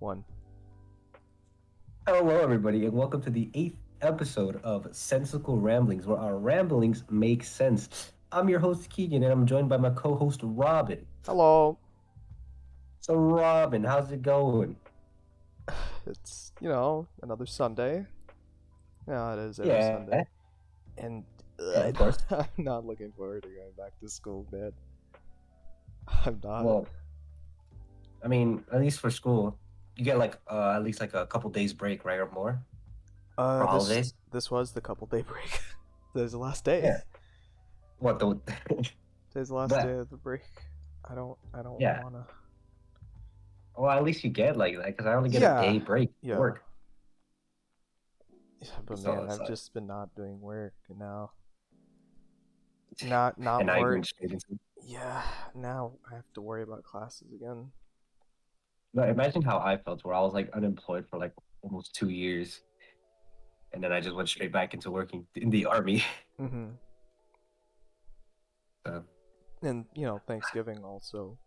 One. Hello, everybody, and welcome to the eighth episode of Sensical Ramblings, where our ramblings make sense. I'm your host, Keegan, and I'm joined by my co host, Robin. Hello. So, Robin, how's it going? It's, another Sunday. Yeah, it is every Yeah, Sunday. And yeah, of course. I'm not looking forward to going back to school, man. I'm not. Well, I mean, at least for school, you get at least like a couple days break, right, or more for This holidays. this was the couple day break. Today's the last day. Yeah. What the? Today's the last day But of the break. I don't yeah, wanna. well, at least you get like that because I only get a Yeah, day break at yeah. work. Yeah, but So man, it's I've like, just been not doing work now. Not and now you're work. going straight into. Yeah, now I have to worry about classes again. No, imagine how I felt where I was like unemployed for like almost 2 years, and then I just went straight back into working in the army. Mm-hmm. So, And Thanksgiving also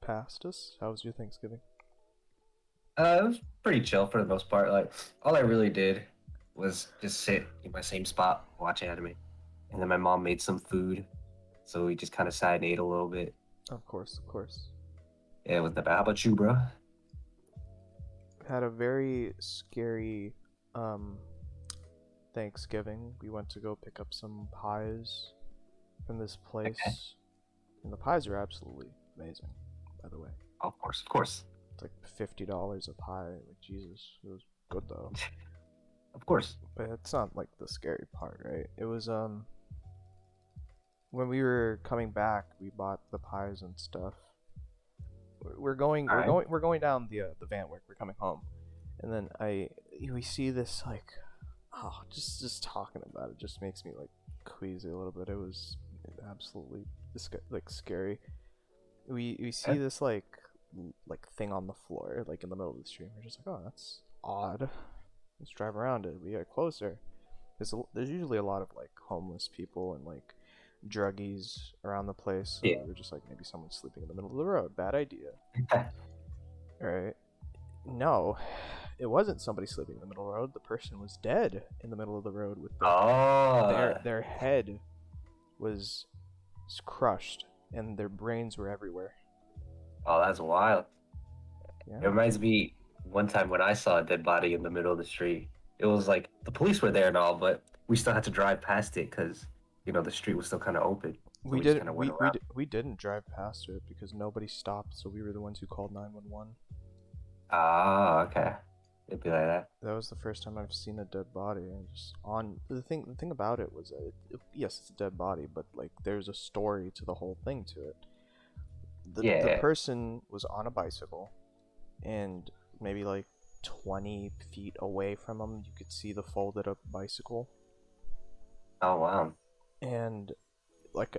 passed us. How was your Thanksgiving? it was pretty chill for the most part. Like all I really did was just sit in my same spot, watch anime, and then my mom made some food, so we just kind of sat and ate a little bit. Of course, of course. Yeah, it was the bad. How about you, bro? Had a very scary um Thanksgiving. We went to go pick up some pies from this Okay, place, and the pies are absolutely amazing, by the way. of course, of course, It's like $50 a pie. Like Jesus, it was good though. of course. But it's not like the scary part, right? It was when we were coming back, we bought the pies and stuff. We're going, All we're right. going, we're going down the van. We're coming home, and then we see this like, oh, just talking about it just makes me like queasy a little bit. It was absolutely like scary. We see Okay. this like thing on the floor, like in the middle of the street. We're just like, oh, that's odd. Let's drive around it. We get closer. There's usually a lot of like homeless people and like druggies around the place, so Yeah. we were just like, maybe someone's sleeping in the middle of the road. Bad idea. Right? No, it wasn't somebody sleeping in the middle of the road. The person was dead in the middle of the road with Oh, their head was crushed and their brains were everywhere. oh, that's wild. It Yeah. reminds me one time when I saw a dead body in the middle of the street. It was like the police were there and all, but we still had to drive past it because the street was still kind of open. So We we just did kind of went we we around. we didn't drive past it because nobody stopped, so we were the ones who called 911. Ah, okay. It'd be like that. That was the first time I've seen a dead body, and just on the thing about it was that yes, it's a dead body, but like there's a story to the whole thing to it. The Yeah. person was on a bicycle, and maybe like 20 feet away from him, you could see the folded up bicycle, Oh wow. and like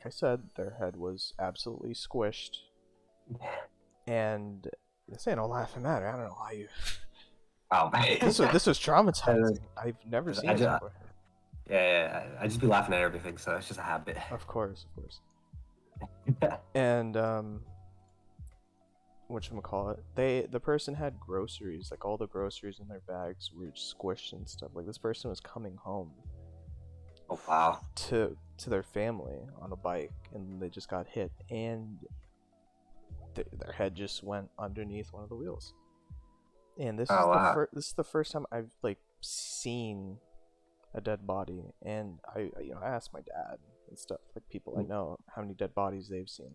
I said, their head was absolutely squished, and this ain't no laughing matter. I don't know how you. Oh man. This was Uh, traumatizing. I've never seen I this just before. I just be laughing at everything, so it's just a habit. Of course, of course. And whatchamacallit, the person had groceries, like all the groceries in their bags were squished and stuff. Like this person was coming home Oh wow. to their family on a bike, and they just got hit, and their head just went underneath one of the wheels. And Oh wow. this is the first time I've like seen a dead body, and I asked my dad and stuff, like people I know, how many dead bodies they've seen.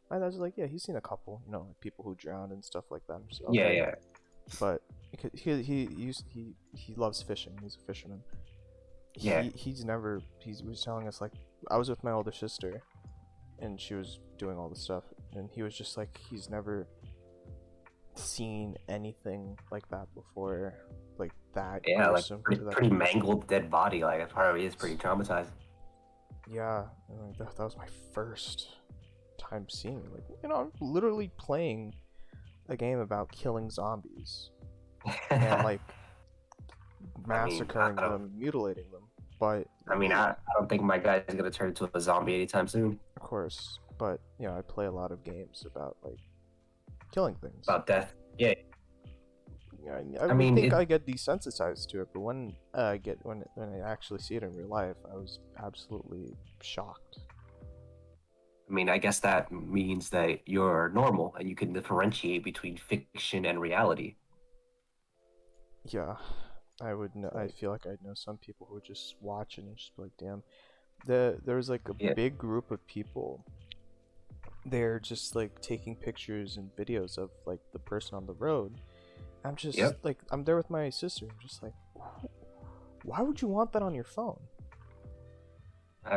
My dad's like, yeah, he's seen a couple, like people who drowned and stuff like that. I'm just Yeah, okay, yeah, but because he loves fishing. He's a fisherman. yeah. He was telling us, like, I was with my older sister, and she was doing all the stuff, and he was just like, he's never seen anything like that before, like that Yeah, like gruesome pretty to that pretty gruesome. mangled dead body. Like it probably is pretty traumatizing. Yeah, and like, that was my first time seeing it. Like, I'm literally playing a game about killing zombies and like I mean, I massacring don't. them, mutilating them. But I mean, I don't think my guy's gonna turn into a zombie anytime soon. of course, but I play a lot of games about like killing things. About death. Yeah. I I would mean, think it. I get desensitized to it, but when I actually see it in real life, I was absolutely shocked. I mean, I guess that means that you're normal and you can differentiate between fiction and reality. Yeah, I would know. I Like, feel like I'd know some people who would just watch it and just be like, "Damn." There was like a yeah, big group of people. They're just like taking pictures and videos of like the person on the road. I'm just yep. like, I'm there with my sister. I'm just like, why would you want that on your phone?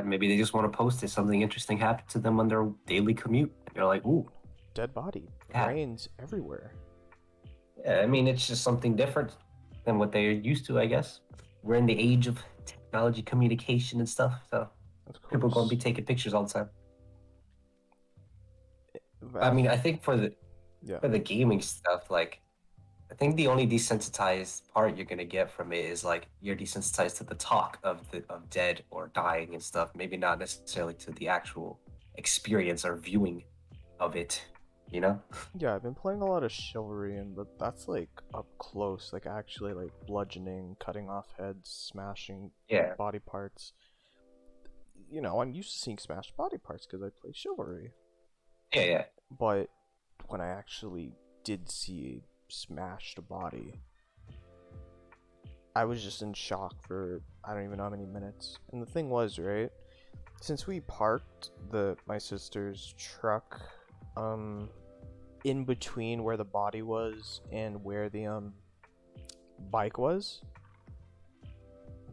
Maybe they just want to post if something interesting happened to them on their daily commute. They're like, ooh, Dead body, yeah, brains everywhere. yeah. I mean, it's just something different than what they're used to, I guess. We're in the age of technology, communication, and stuff, so Of people are going to be course. taking pictures all the time. I Af- mean, I think yeah. for the gaming stuff, like I think the only desensitized part you're gonna get from it is like you're desensitized to the talk of dead or dying and stuff. Maybe not necessarily to the actual experience or viewing of it. You know? Yeah, I've been playing a lot of Chivalry, and that's like up close, like actually like bludgeoning, cutting off heads, smashing Yeah, body parts. I'm used to seeing smashed body parts because I play Chivalry. yeah, yeah. But when I actually did see a smashed body, I was just in shock for I don't even know how many minutes. And the thing was, right, since we parked the my sister's truck in between where the body was and where the bike was,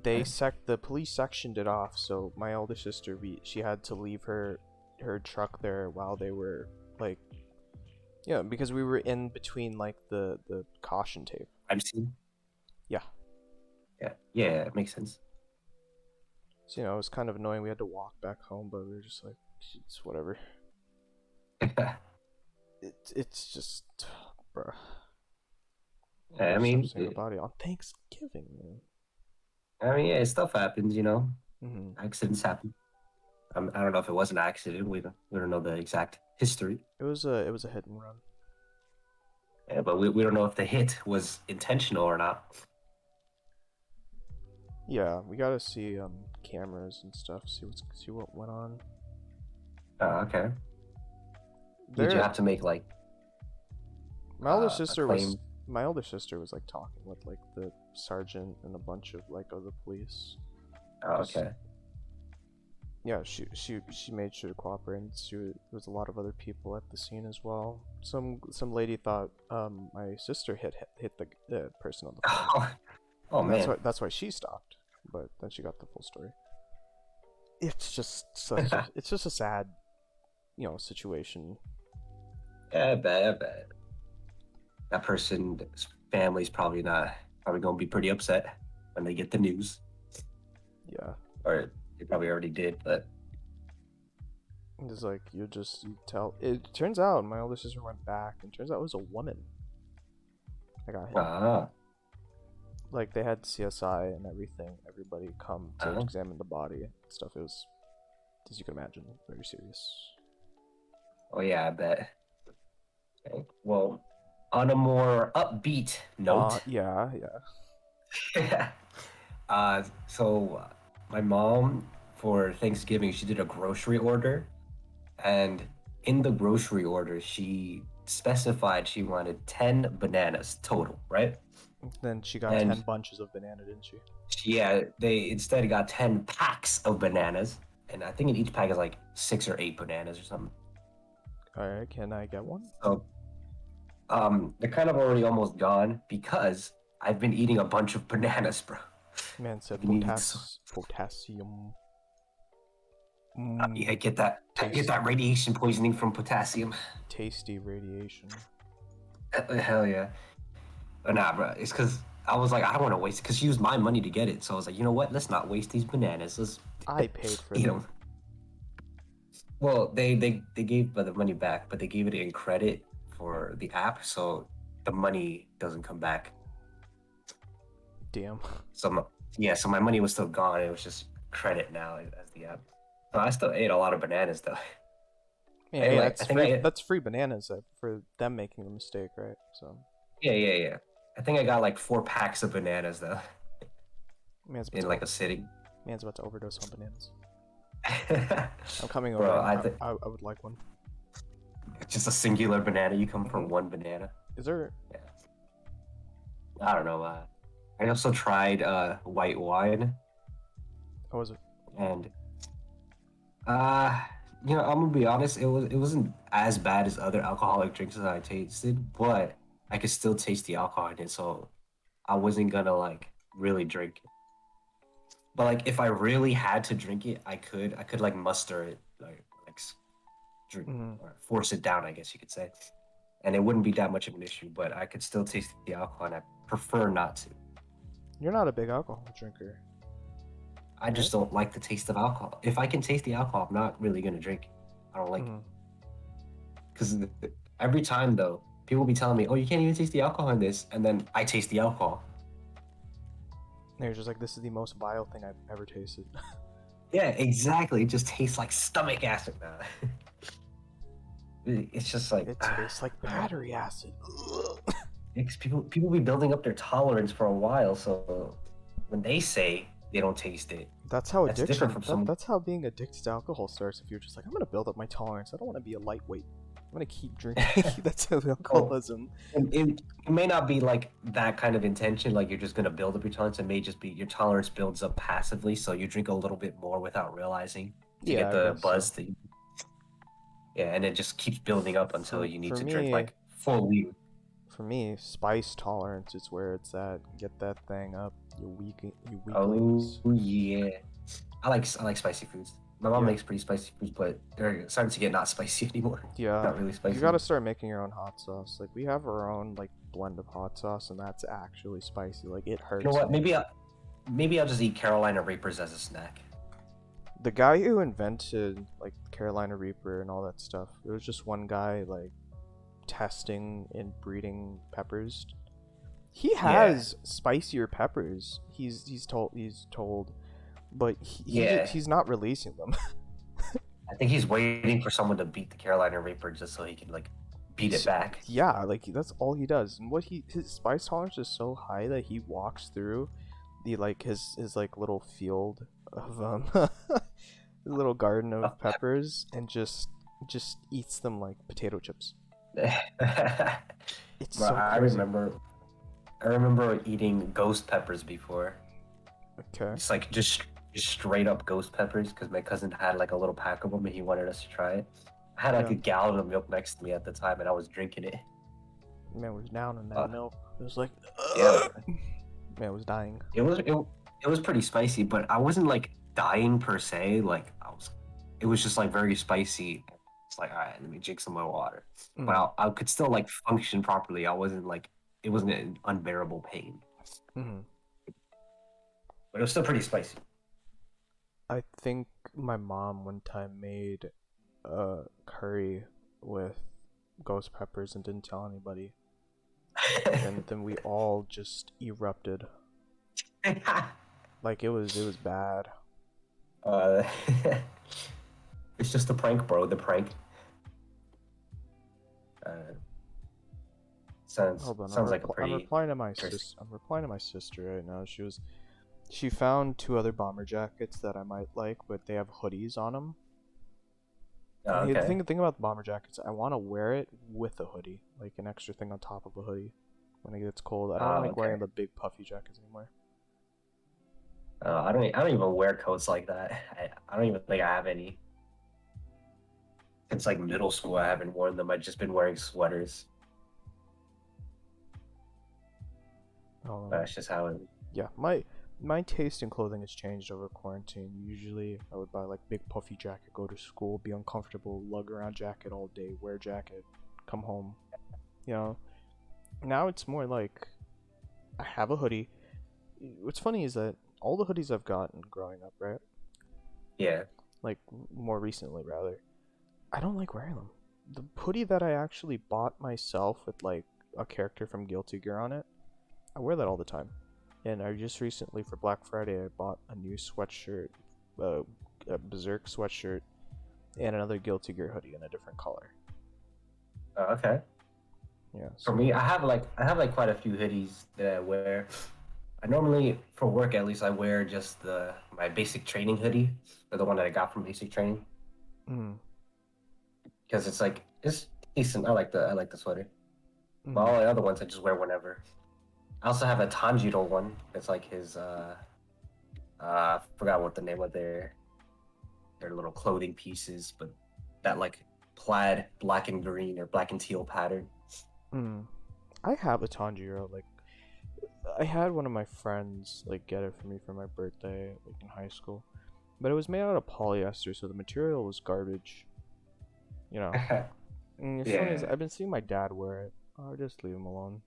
the police sectioned it off, so my older sister she had to leave her truck there while they were like, yeah, because we were in between like the caution tape. I'm seeing. Yeah. Yeah, yeah, it makes sense. So it was kind of annoying. We had to walk back home, but we were just like, it's whatever. It's just, bruh. Why would I you stop mean, seeing a body on Thanksgiving, man? yeah, stuff happens. You know, Hmm. accidents happen. I don't know if it was an accident. We don't know the exact history. It was a hit and run. Yeah, but we don't know if the hit was intentional or not. Yeah, we gotta see cameras and stuff. See what went on. Okay. Did you There, have to make like my older a sister was claim? my older sister was like talking with like the sergeant and a bunch of like other police. Cause Okay. yeah, she made sure to cooperate. And there was a lot of other people at the scene as well. Some lady thought my sister hit the person on the phone, Oh and that's man. why she stopped. But then she got the full story. It's just a sad situation. Yeah, I bet. That person's family's probably gonna be pretty upset when they get the news. Yeah, Or they probably already did, but it's like you tell. It turns out my older sister went back, and turns out it was a woman that got hit. ah, Like they had CSI and everything. Everybody come to uh, examine the body and stuff. It was, as you can imagine, very serious. oh yeah, I bet. Okay. Well, on a more upbeat note, Yeah, yeah. so my mom for Thanksgiving she did a grocery order, and in the grocery order she specified she wanted 10 bananas total, right? Then she got And 10 bunches of banana, didn't she? yeah, they instead got 10 packs of bananas, and I think in each pack is like 6 or 8 bananas or something. All right, can I get one? So they're kind of already almost gone because I've been eating a bunch of bananas, bro. Man said I've been eating so. potassium. Yeah, Mmm, I get that radiation poisoning from potassium. tasty radiation. Hell yeah. But nah, bro. It's because I was like, I don't want to waste it because she used my money to get it. So I was like, you know what? Let's not waste these bananas. Let's I paid for eat them. them. Well, they gave the money back, but they gave it in credit for the app, so the money doesn't come back. Damn. So yeah, so my money was still gone. It was just credit now as the app. So I still ate a lot of bananas though. Yeah, I hey, like I that's think I free. ate, That's free bananas for them making the mistake, right? So yeah, yeah, yeah. I think I got like 4 packs of bananas though Man's about in to like a sitting. man's about to overdose on bananas. I'm coming over. Bro, I think I would like one. just a singular banana. You come for Hmm. one banana. Is there? Yeah. I don't know. I also tried white wine, How was it? and uh, I'm gonna be honest. It wasn't as bad as other alcoholic drinks that I tasted, but I could still taste the alcohol in it, so I wasn't gonna like really drink it. But like if I really had to drink it, I could like muster it, drink Hmm. or force it down, I guess you could say, and it wouldn't be that much of an issue. But I could still taste the alcohol, and I prefer not to. You're not a big alcohol drinker, I right? just don't like the taste of alcohol. If I can taste the alcohol, I'm not really gonna drink it. I don't like it Hmm. because every time though, people be telling me, "Oh, you can't even taste the alcohol in this," and then I taste the alcohol. And you're just like, this is the most vile thing I've ever tasted. Yeah, exactly. It just tastes like stomach acid, man. It's just like It tastes like battery acid. Ugh. because people be building up their tolerance for a while, so when they say they don't taste it, That's how that's different addiction. from some. That's how being addicted to alcohol starts. If you're just like, I'm gonna build up my tolerance. I don't want to be a lightweight. I'm gonna keep drinking. That's how Oh, alcoholism. it may not be like that kind of intention, like you're just gonna build up your tolerance. It may just be your tolerance builds up passively, so you drink a little bit more without realizing to Yeah, get I the guess so. buzz yeah, and it just keeps building up until For you need for to drink me, like fully. for me, spice tolerance is where it's at. Get that thing up, you Oh weaklings. yeah, I like spicy foods. My mom Yeah, makes pretty spicy foods, but they're starting to get not spicy anymore. yeah. Not really You spicy. gotta start making your own hot sauce. Like we have our own like blend of hot sauce, and that's actually spicy. Like it You know hurts what? me. Maybe I'll just eat Carolina Reapers as a snack. The guy who invented like Carolina Reaper and all that stuff, it was just one guy like testing and breeding peppers. He Yeah, has spicier peppers. He's told, but yeah. he's not releasing them. I think he's waiting for someone to beat the Carolina Reaper just so he can like beat it He's back. yeah, like that's all he does. And what he his spice tolerance is so high that he walks through the like his like little field of his little garden of peppers and just eats them like potato chips. It's Bro, so I crazy. remember I remember eating ghost peppers before. Okay. It's like just straight up ghost peppers because my cousin had like a little pack of them and he wanted us to try it. I had like Yeah. a gallon of milk next to me at the time and I was drinking it. Man was down in that Uh, milk. It was like yeah, man was dying. it was pretty spicy, but I wasn't like dying per se. Like it was just like very spicy. It's like all right, let me drink some more water. But Mm. I could still like function properly. I wasn't like it wasn't an unbearable pain, Hmm. but it was still pretty spicy. I think my mom one time made curry with ghost peppers and didn't tell anybody. And then we all just erupted. Like it was bad. uh, it's just a prank, bro. The prank. Uh, sounds Hold on, sounds like a I'm pretty replying to my interesting. sis. I'm replying to my sister right now. She found two other bomber jackets that I might like, but they have hoodies on them. Oh, And okay. the thing about the bomber jackets, I want to wear it with a hoodie, like an extra thing on top of a hoodie when it gets cold. I don't Oh, like wearing okay. the big puffy jackets anymore. I don't even wear coats like that. I don't even think I have any. Since like middle school, I haven't worn them. I've just been wearing sweaters. Um, That's just how it. yeah, my taste in clothing has changed over quarantine. Usually, I would buy like big puffy jacket, go to school, be uncomfortable, lug around jacket all day, wear jacket, come home. You know, now it's more like I have a hoodie. What's funny is that all the hoodies I've gotten growing up, right? Yeah. Like more recently, rather, I don't like wearing them. The hoodie that I actually bought myself with like a character from Guilty Gear on it, I wear that all the time. And I just recently for Black Friday I bought a new sweatshirt, uh, a Berserk sweatshirt, and another Guilty Gear hoodie in a different color. Okay. Yeah. For So me, I have like quite a few hoodies that I wear. I normally, for work at least, I wear just the my basic training hoodie, or the one that I got from basic training, mm, because it's decent. I like the sweater. But mm, all the other ones I just wear whenever. I also have a Tanjiro one. It's like his I forgot what the name of their little clothing pieces, but that like plaid black and green or black and teal pattern. mm. I have a Tanjiro. Like, I had one of my friends like get it for me for my birthday, like in high school. But it was made out of polyester, so the material was garbage. You know. And as funny as Yeah, I've been seeing my dad wear it, I'll just leave him alone.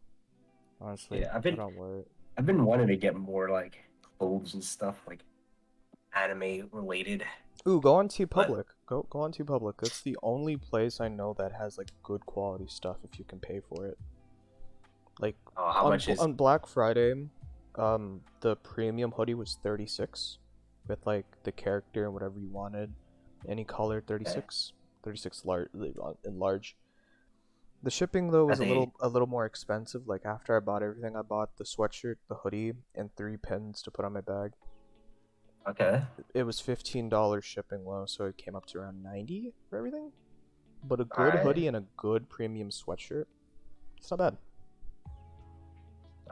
Honestly, yeah. I've I been don't wear it. I've been wanting to get more like clothes and stuff like anime related, Ooh, go on but TeePublic. Go on TeePublic. That's the only place I know that has like good quality stuff if you can pay for it. Like how much is on Black Friday, the premium hoodie was 36 with like the character and whatever you wanted, any color okay? 36, 36 large in large. The shipping though Are was they a little more expensive. Like after I bought everything, I bought the sweatshirt, the hoodie, and 3 pins to put on my bag. okay? It was $15 shipping low, so it came up to around 90 for everything. But a All good right, hoodie and a good premium sweatshirt, it's not bad.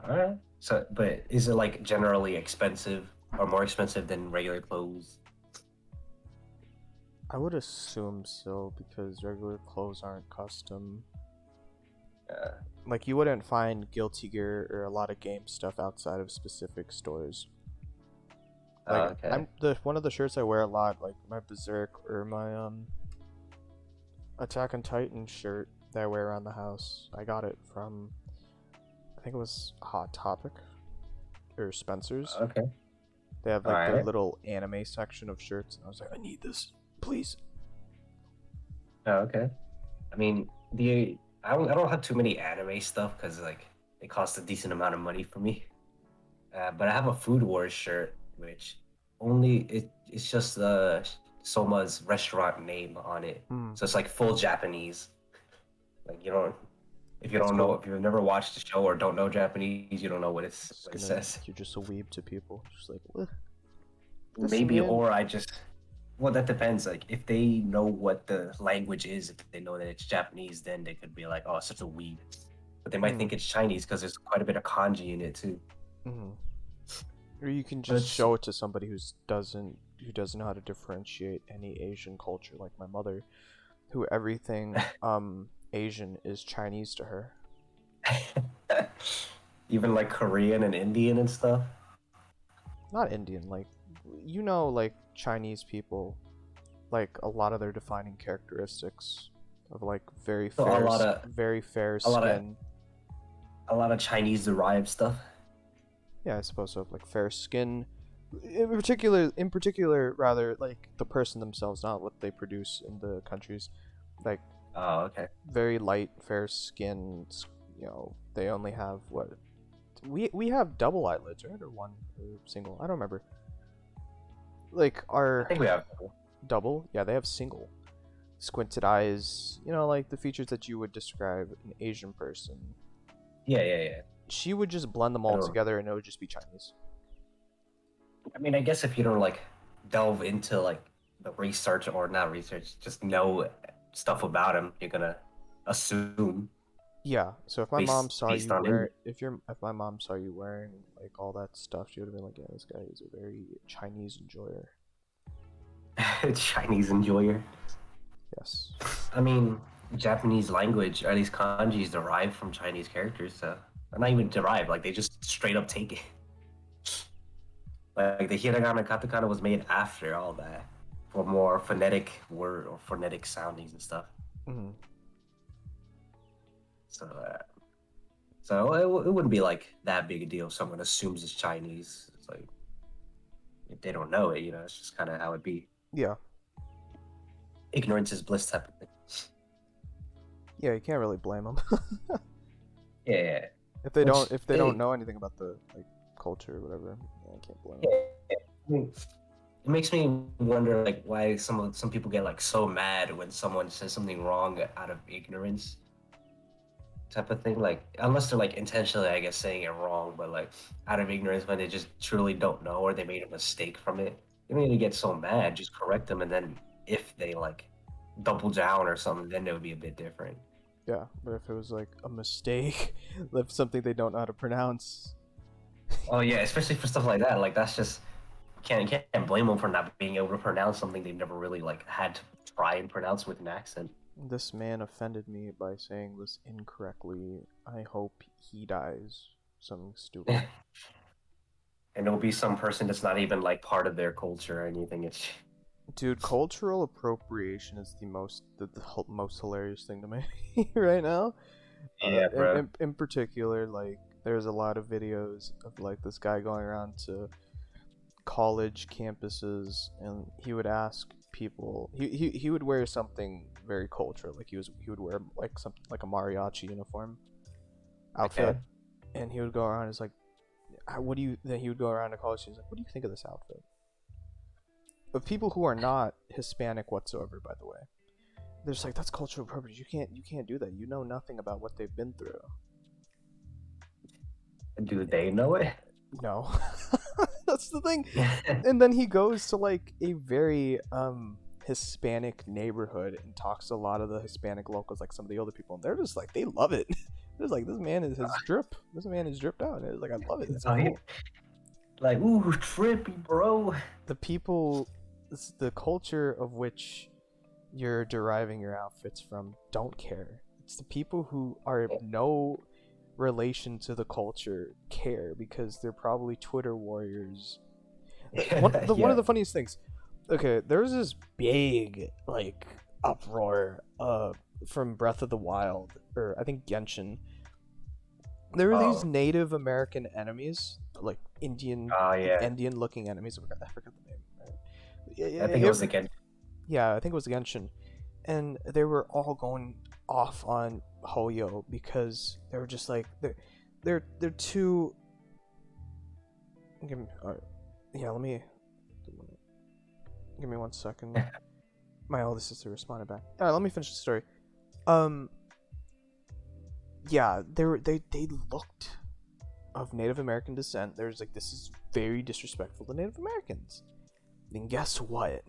all right. So, but is it like generally expensive or more expensive than regular clothes? I would assume so because regular clothes aren't custom. Uh, Like you wouldn't find Guilty Gear or a lot of game stuff outside of specific stores. Like okay. I'm the one of the shirts I wear a lot, like my Berserk or my Attack on Titan shirt that I wear around the house. I got it from I think it was Hot Topic or Spencer's. Okay. They have All like their right. little anime section of shirts, and I was like, I need this, please. Okay. I mean, I don't have too many anime stuff because like it costs a decent amount of money for me. But I have a Food Wars shirt, which it's just the Soma's restaurant name on it. Hmm, So it's like full Japanese. Like you don't if you that's don't know cool. if you've never watched the show or don't know Japanese, you don't know It's what it gonna says. you're just a weeb to people, just like what this Maybe man. or I just well that depends. Like if they know what the language is, if they know that it's Japanese, then they could be like, oh, it's such a weeb. But they might Hmm, think it's Chinese because there's quite a bit of kanji in it too. hmm. Or you can But just it's show it to somebody who doesn't know how to differentiate any Asian culture, like my mother, who everything Asian is Chinese to her. even like Korean and Indian and stuff. Not Indian, like like Chinese people, like a lot of their defining characteristics of like So very fair a lot of skin. a lot of Chinese derived stuff. Yeah, I suppose so. Like fair skin, in particular, rather like the person themselves, not what they produce in the countries. Like Oh, okay. very light, fair skin. They only have what we have double eyelids, right, or one or single. I don't remember. Like I our think we have. double, yeah, they have single. Squinted eyes, like the features that you would describe an Asian person. Yeah, yeah, yeah. She would just blend them I all don't. together, and it would just be Chinese. I mean, I guess if you don't like delve into like the research or not research, just know stuff about him, you're gonna assume Yeah. So if my mom based saw based you on him. wear, if my mom saw you wearing like all that stuff, she would have been like, yeah, this guy is a very Chinese enjoyer. Chinese enjoyer. Yes. I mean, Japanese language, or at least kanji, is derived from Chinese characters, so or not even derived, like they just straight up take it. Like the hiragana and katakana was made after all that for more phonetic word or phonetic soundings and stuff. Hmm. So, it wouldn't be like that big a deal if someone assumes it's Chinese. It's like if they don't know it, it's just kind of how it be. Yeah. Ignorance is bliss type of thing. Yeah. You can't really blame them Yeah, if which they don't know anything about the like culture or whatever. Yeah, I can't blame them. yeah, I mean, it makes me wonder like why some people get like so mad when someone says something wrong out of ignorance. type of thing. Like unless they're like intentionally, I guess, saying it wrong, but like out of ignorance when they just truly don't know or they made a mistake from it. You don't need to get so mad. Just correct them, and then if they like double down or something, then it would be a bit different. Yeah, but if it was like a mistake, if something they don't know how to pronounce, Oh yeah, especially for stuff like that. Like that's just can't blame them for not being able to pronounce something they've never really like had to try and pronounce with an accent. this man offended me by saying this incorrectly. I hope he dies. Something stupid. And it'll be some person that's not even like part of their culture or anything. It's Dude, cultural appropriation is the most hilarious thing to me right now. yeah, bro. In particular, like there's a lot of videos of like this guy going around to college campuses, and he would ask people. He would wear something very cultural, like he would wear like something like a mariachi uniform outfit, Okay. and he would go around. It's like, what do you? Then he would go around to college. He's like, what do you think of this outfit? Of people who are not Hispanic whatsoever, by the way. They're just like, that's cultural appropriation. You can't do that. You know nothing about what they've been through. Do they know it? No. That's the thing. And then he goes to like a very Hispanic neighborhood and talks to a lot of the Hispanic locals, like some of the older people, and they're just like, they love it. They're just like, this man is his drip. This man is dripped out. And it's like, I love it. It's So he, cool. like, ooh, trippy, bro. The people, the culture of which you're deriving your outfits from don't care. It's the people who are no relation to the culture care because they're probably Twitter warriors. One of Yeah. the funniest things. Okay, there was this big like uproar from Breath of the Wild, or I think Genshin. There were these Oh, Native American enemies, like Indian oh yeah. Indian looking enemies. I forgot the name. Right? I think it was again. Yeah, I think it was Genshin, and they were all going off on Hoyo because they were just like they're too. Give me, yeah, give me 1 second. My oldest sister responded back. All right, let me finish the story. Um, yeah, they looked of Native American descent. There's like, this is very disrespectful to Native Americans. And guess what?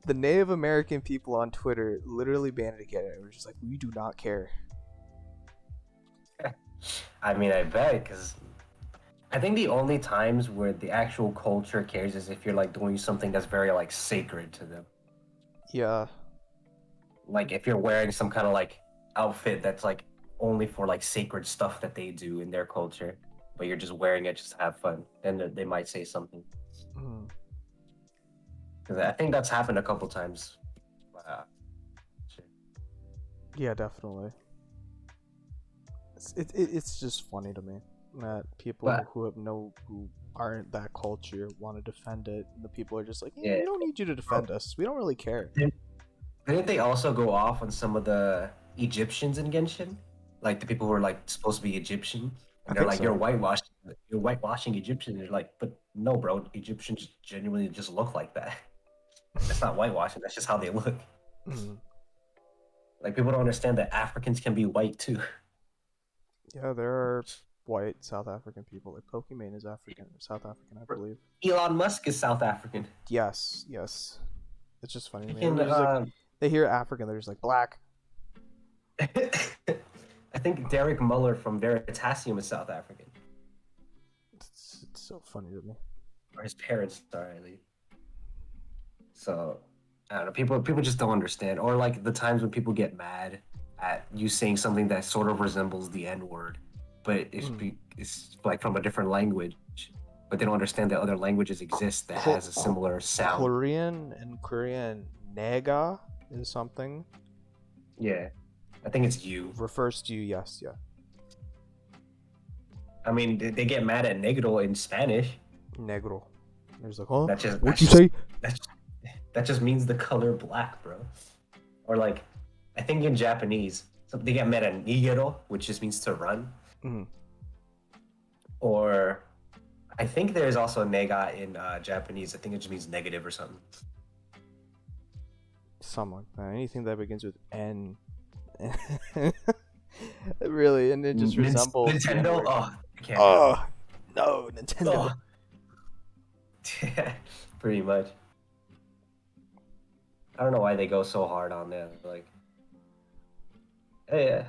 The Native American people on Twitter literally banded together. It was just like, we do not care. I mean, I bet because I think the only times where the actual culture cares is if you're like doing something that's very like sacred to them. Yeah, Like if you're wearing some kind of like outfit that's like only for like sacred stuff that they do in their culture, but you're just wearing it just to have fun, then they might say something. mm, Because I think that's happened a couple times. Shit. yeah, definitely. It's just funny to me that people But who aren't that culture want to defend it, and the people are just like, yeah, we don't need you to defend us. We don't really care. didn't they also go off on some of the Egyptians in Genshin? Like the people who are like supposed to be Egyptian, I and they're think like, so. you're whitewashing Egyptian. They're like, but no, bro, Egyptians genuinely just look like that. That's not whitewashing. That's just how they look. Mm. Like people don't understand that Africans can be white too. Yeah, there are white South African people. Like Pokimane is African, South African, I believe. Elon Musk is South African. Yes, yes. It's just funny to me. Freaking, They're just like, they hear African, they're just like, black. I think Derek Muller from Veritasium is South African, It's so funny to me. or his parents are at least. So I don't know. People just don't understand, or like the times when people get mad at you saying something that sort of resembles the N word, but it's like from a different language, but they don't understand that other languages exist that has a similar sound. Korean, nega is something. Yeah, I think it's you. Refers to you, yes, yeah. I mean, they get mad at negro in Spanish. Negro. There's like, huh? That just What'd that's you just say? that's that just means the color black, bro. Or like, I think in Japanese, so they get mad at nigero, which just means to run. Mm, Or I think there's also nega in Japanese. I think it just means negative or something. something like that. Anything that begins with N. Really, and it just resembles the Nintendo. American. Oh, I can't do it. Oh no, Nintendo. Oh, pretty much. I don't know why they go so hard on that. Like, yeah,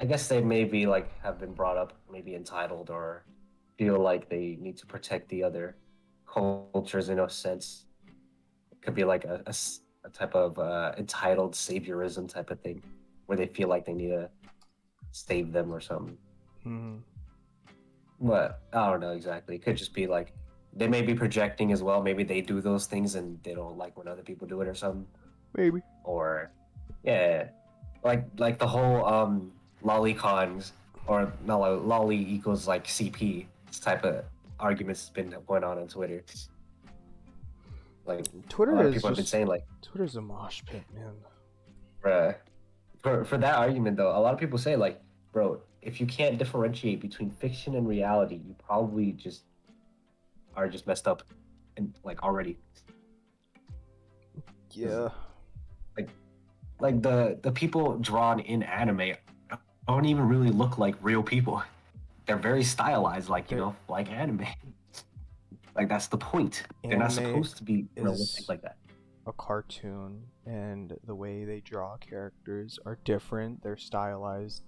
I guess they maybe like have been brought up, maybe entitled, or feel like they need to protect the other cultures in a sense. It could be like a type of entitled saviorism type of thing, where they feel like they need to save them or something. Hmm. But I don't know exactly. It could just be like they may be projecting as well. Maybe they do those things and they don't like when other people do it or something. Maybe. Or yeah, like the whole lolicons or no lolly equals like CP type of arguments has been going on Twitter. Like a Twitter lot of is people have been just saying like Twitter's a mosh pit, man. uh, for that argument though, a lot of people say like, bro, if you can't differentiate between fiction and reality, you probably just are just messed up and like already. Yeah. Like the people drawn in anime don't even really look like real people. They're very stylized, like They're, like anime. Like that's the point. They're not anime supposed to be realistic is like that. a cartoon, and the way they draw characters are different. They're stylized.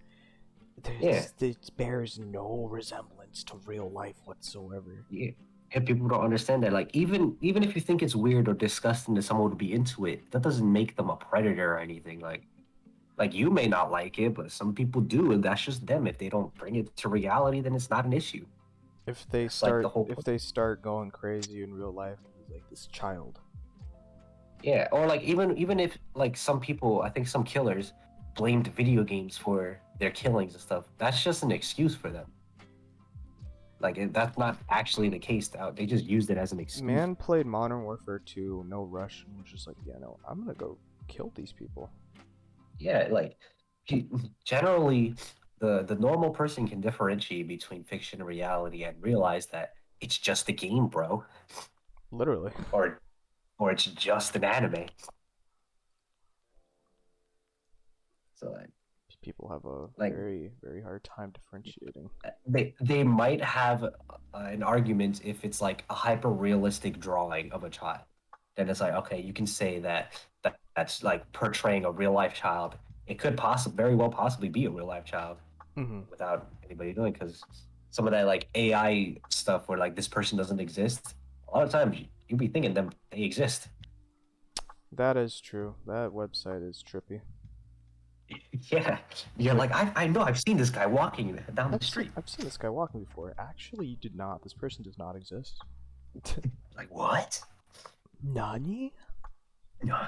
Yeah, It bears no resemblance to real life whatsoever. yeah. And people don't understand that. Like even if you think it's weird or disgusting that someone would be into it, that doesn't make them a predator or anything. Like you may not like it, but some people do, and that's just them. If they don't bring it to reality, then it's not an issue. That's like the whole If point. they start going crazy in real life, like this child. Yeah, or like even if like some people, I think some killers blamed video games for their killings and stuff. That's just an excuse for them. Like that's not actually the case. They just used it as an excuse. Man played Modern Warfare 2, no rush, and was just like, yeah, no, I'm gonna go kill these people. Yeah, like he- generally the normal person can differentiate between fiction and reality and realize that it's just a game, bro, Literally. or it's just an anime. So People have a like very, very hard time differentiating. they might have an argument if it's like a hyper realistic drawing of a child. Then it's like okay, you can say that's like portraying a real life child. It could possibly very well possibly be a real life child Hmm. without anybody doing because some of that like AI stuff where like this person doesn't exist. A lot of times you be thinking them they exist. That is true. That website is trippy. Yeah, you're It's like, like I know I've seen this guy walking down the street. I've seen this guy walking before. Actually, you did not. This person does not exist. Like what? Nani? No.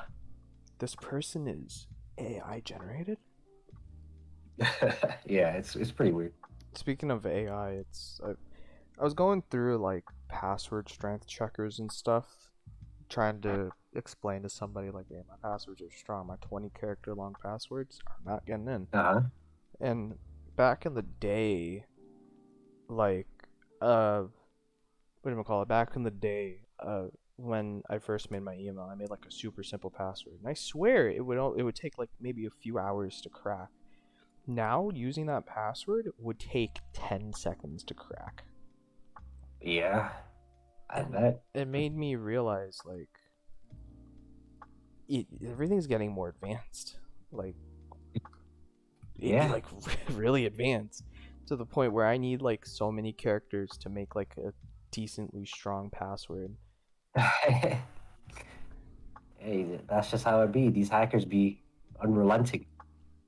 This person is AI generated? Yeah, it's pretty weird. Speaking of AI, I was going through like password strength checkers and stuff, trying to explain to somebody like, hey, my passwords are strong. My 20 character long passwords are not getting in. Uh-huh. And back in the day, like, uh, what do you call it? Back in the day, when I first made my email, I made like a super simple password, and I swear it would take like maybe a few hours to crack. Now using that password would take 10 seconds to crack. Yeah, I And bet. it made me realize like everything's getting more advanced. Like Yeah. like really advanced to the point where I need like so many characters to make like a decently strong password. Hey, that's just how it be. These hackers be unrelenting,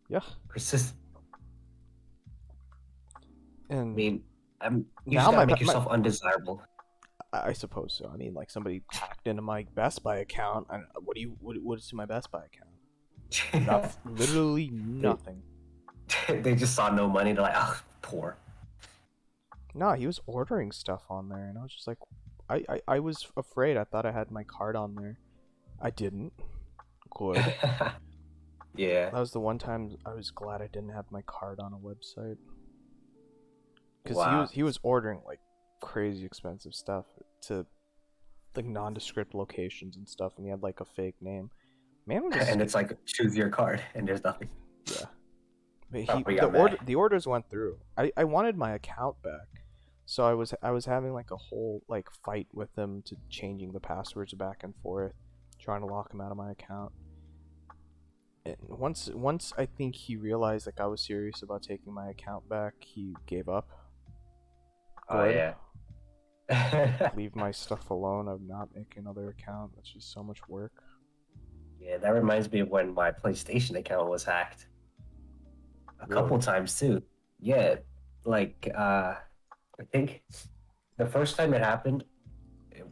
Yeah. persistent. I And mean, you now just gotta make yourself undesirable. I suppose so. I mean, like somebody hacked into my Best Buy account. And what's in my Best Buy account? Literally they, nothing. they just saw no money. They're like, oh, poor. No, he was ordering stuff on there, and I was just like, I was afraid. I thought I had my card on there. I didn't. Good. Yeah. That was the one time I was glad I didn't have my card on a website. Because Wow. he was ordering like crazy expensive stuff to like nondescript locations and stuff, and he had like a fake name. Man was just And it's like choose your card, and there's nothing. yeah. But Probably got mad. the orders went through. I wanted my account back, so I was having like a whole like fight with them to changing the passwords back and forth, trying to lock him out of my account. And once I think he realized like I was serious about taking my account back, he gave up. Oh Good. yeah. Leave my stuff alone. I'm not making another account. That's just so much work. Yeah, that reminds me of when my PlayStation account was hacked a Really? couple times too. Yeah, like I think the first time it happened,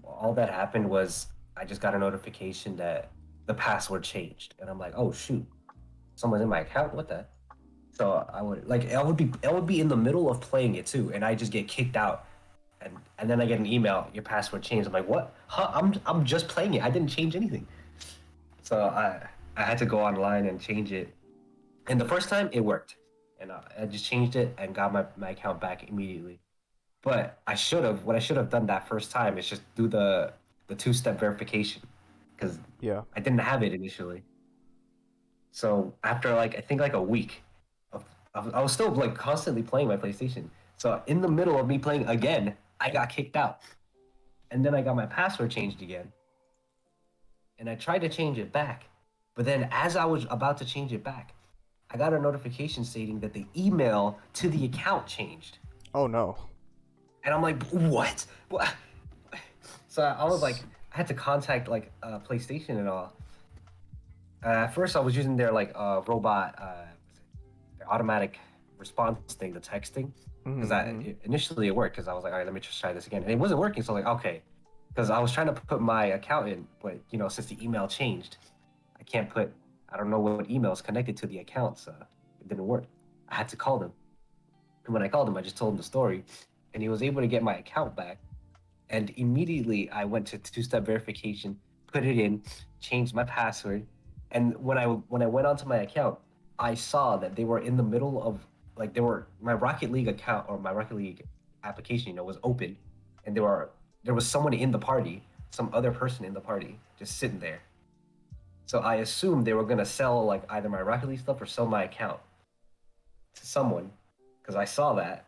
all that happened was I just got a notification that the password changed, and I'm like, oh shoot, someone's in my account. What the? So I would be in the middle of playing it too, and I just get kicked out, and then I get an email, your password changed. I'm like, what? Huh? I'm just playing it. I didn't change anything. So I had to go online and change it. And the first time it worked, and I just changed it and got my account back immediately. But what I should have done that first time is just do the two-step verification because Yeah. I didn't have it initially. So after like I think like a week I was still like constantly playing my PlayStation. So in the middle of me playing again, I got kicked out. And then I got my password changed again. And I tried to change it back. But then as I was about to change it back, I got a notification stating that the email to the account changed. Oh no. And I'm like, what? What? So I was like, I had to contact like PlayStation and all. At first, I was using their like robot, their automatic response thing, the texting, because Mm-hmm. initially it worked. Because I was like, all right, let me just try this again, and it wasn't working. So I was like, okay, because I was trying to put my account in, but since the email changed, I can't put. I don't know what email is connected to the account, so it didn't work. I had to call them, and when I called him, I just told him the story, and he was able to get my account back. And immediately I went to two-step verification, put it in, changed my password, and when I went onto my account, I saw that they were in the middle of like they were my Rocket League account or my Rocket League application, was open, and there was someone in the party, some other person in the party, just sitting there. So I assumed they were gonna sell like either my Rocket League stuff or sell my account to someone, because I saw that,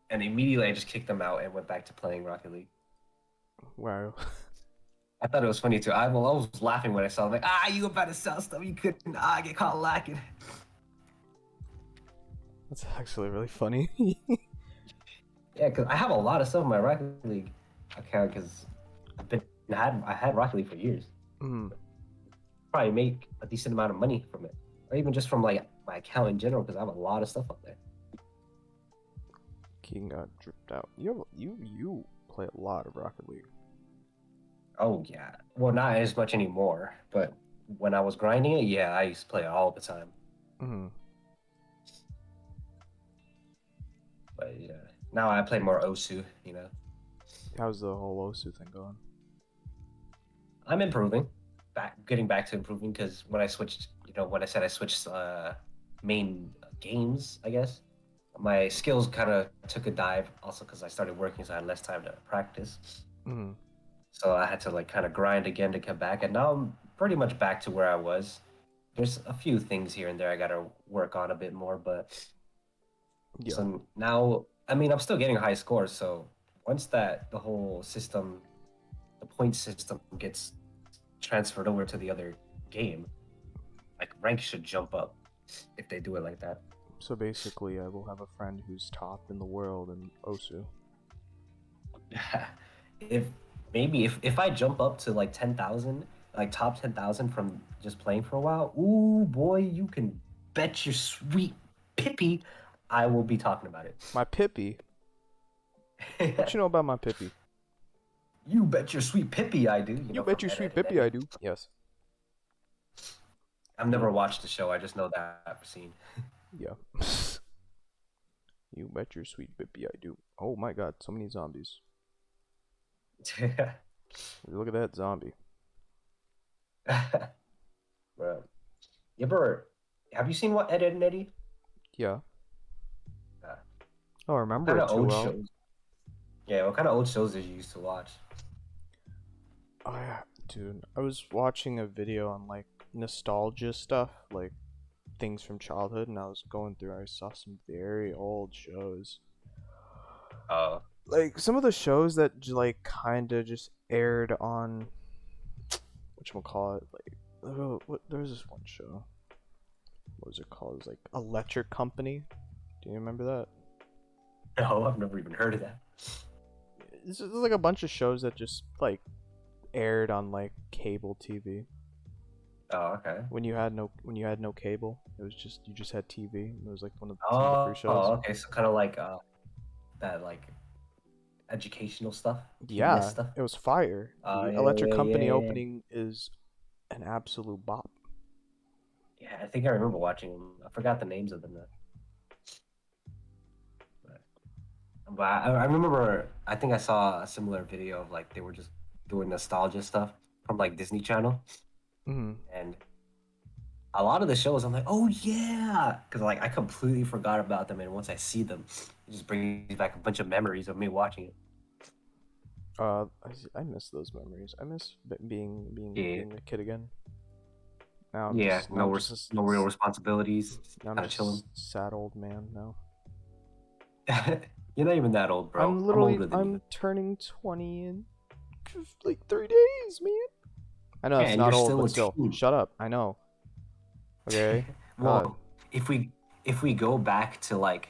and immediately I just kicked them out and went back to playing Rocket League. Wow. I thought it was funny too. I was laughing when I saw it. Like, you about to sell stuff you couldn't. Get caught lacking. That's actually really funny. Yeah, because I have a lot of stuff in my Rocket League account because I had Rocket League for years. Mm. Probably make a decent amount of money from it, or even just from like my account in general because I have a lot of stuff up there. King got dripped out. You play a lot of Rocket League. Oh yeah, well not as much anymore, but when I was grinding it, yeah, I used to play it all the time. Mm. But yeah, now I play more Osu. How's the whole Osu thing going? I'm improving, getting back to improving because when I switched, when I said I switched main games, I guess my skills kind of took a dive. Also because I started working, so I had less time to practice. Mm. So I had to like kind of grind again to come back, and now I'm pretty much back to where I was. There's a few things here and there I gotta work on a bit more, but Yeah. so now, I mean, I'm still getting high scores. So once the whole system, the point system gets transferred over to the other game, like rank should jump up if they do it like that. So basically, I will have a friend who's top in the world in Osu. if if I jump up to like 10,000, like top 10,000 from just playing for a while, ooh boy, you can bet your sweet pippy I will be talking about My Pippi. What it. you know about my Pippi? You bet your sweet pippy I do. You bet From your Ed, sweet Ed, and Pippi I Eddie. do. Yes. I've never watched the show. I just know that scene. Yeah. You bet your sweet Pippi I do. Oh my god, so many zombies. Look at that zombie. Bro, you ever have you seen what Ed, Ed and Eddie? Yeah. Uh, Oh, I what remember kind it of too old well. shows? Yeah, what kind of old shows did you used to watch? Oh yeah, dude. I was watching a video on like nostalgia stuff, like things from childhood, and I was going through. I saw some very old shows, Uh, like some of the shows that like kind of just aired on whatchamacallit, like there was this one show. What was it called? It was like Electric Company. Do you remember that? no, I've never even heard of that. It's like a bunch of shows that just like aired on like cable TV. Oh, okay. When you had no cable, it was just you just had TV. And it was like some of the free Oh, shows. okay. So kind of like that like educational stuff, PBS Yeah, stuff. it was fire. Oh, The yeah, Electric yeah, yeah, Company yeah. opening is an absolute bop. Yeah, I think I remember watching them. I forgot the names of them though. But I remember. I think I saw a similar video of like they were just doing nostalgia stuff from like Disney Channel, Hmm. and a lot of the shows I'm like, oh yeah, because like I completely forgot about them, and once I see them, it just brings back a bunch of memories of me watching it. I miss those memories. I miss Yeah, being a kid again. yeah. No real responsibilities. Now I'm Kind of just chilling. a sad old man now. You're not even that old, bro. I'm older than you. I'm turning 20 in like 3 days, man. I know it's And not you're old, still but a still, teen. shut up. I know. Okay. God. Well, if we go back to like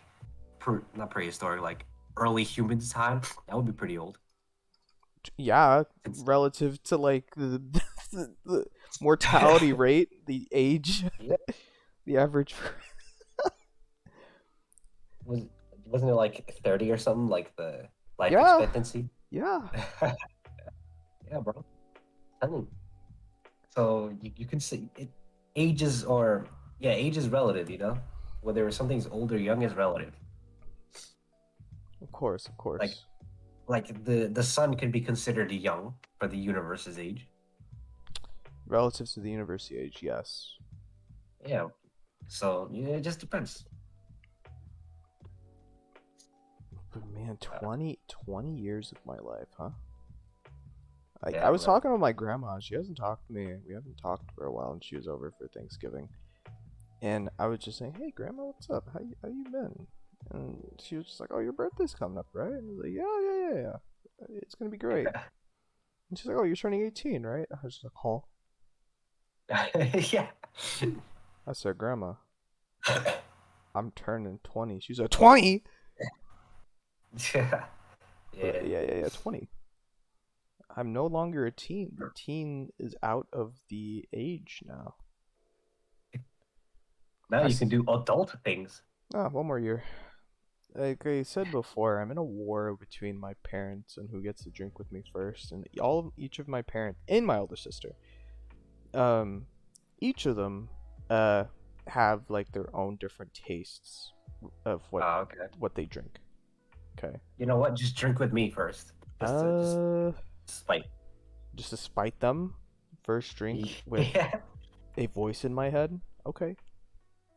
not prehistoric, like early humans time, that would be pretty old. Yeah, It's, relative to like the mortality rate, the age, yeah, the average. was wasn't it like 30 or something, like the life Yeah, expectancy? yeah. Yeah, bro. Tell me. So you can see it, ages or yeah, age is relative, you know? Whether something's old or young is relative. Of course, of Like course. the sun can be considered young for the universe's age. Relative to the university age, yes. Yeah. So yeah, it just depends. But man, Uh, 20 years of my life, huh? Like I yeah, was man. talking to my grandma. She hasn't talked to me. We haven't talked for a while, and she was over for Thanksgiving. And I was just saying, "Hey, grandma, what's up? How you been?" And she was just like, "Oh, your birthday's coming up, right?" And I was like, "Yeah, yeah, yeah, yeah. It's gonna be great." And she's like, "Oh, you're turning 18, right?" I was just like, "Huh?" Yeah. I said, "Grandma, I'm turning 20." She's like, "20?" Yeah. But Yeah. yeah, yeah, yeah, 20. I'm no longer a teen. The teen is out of the age now. Now I you can s- do adult things. one more year. Like I said before, I'm in a war between my parents and who gets to drink with me first, and each of my parents and my older sister, um, each of them, uh, have like their own different tastes of Oh, okay. what they drink. Okay. You know what? Just drink with me first. Just Uh, spite. just to spite them, first drink with Yeah. a voice in my head. Okay.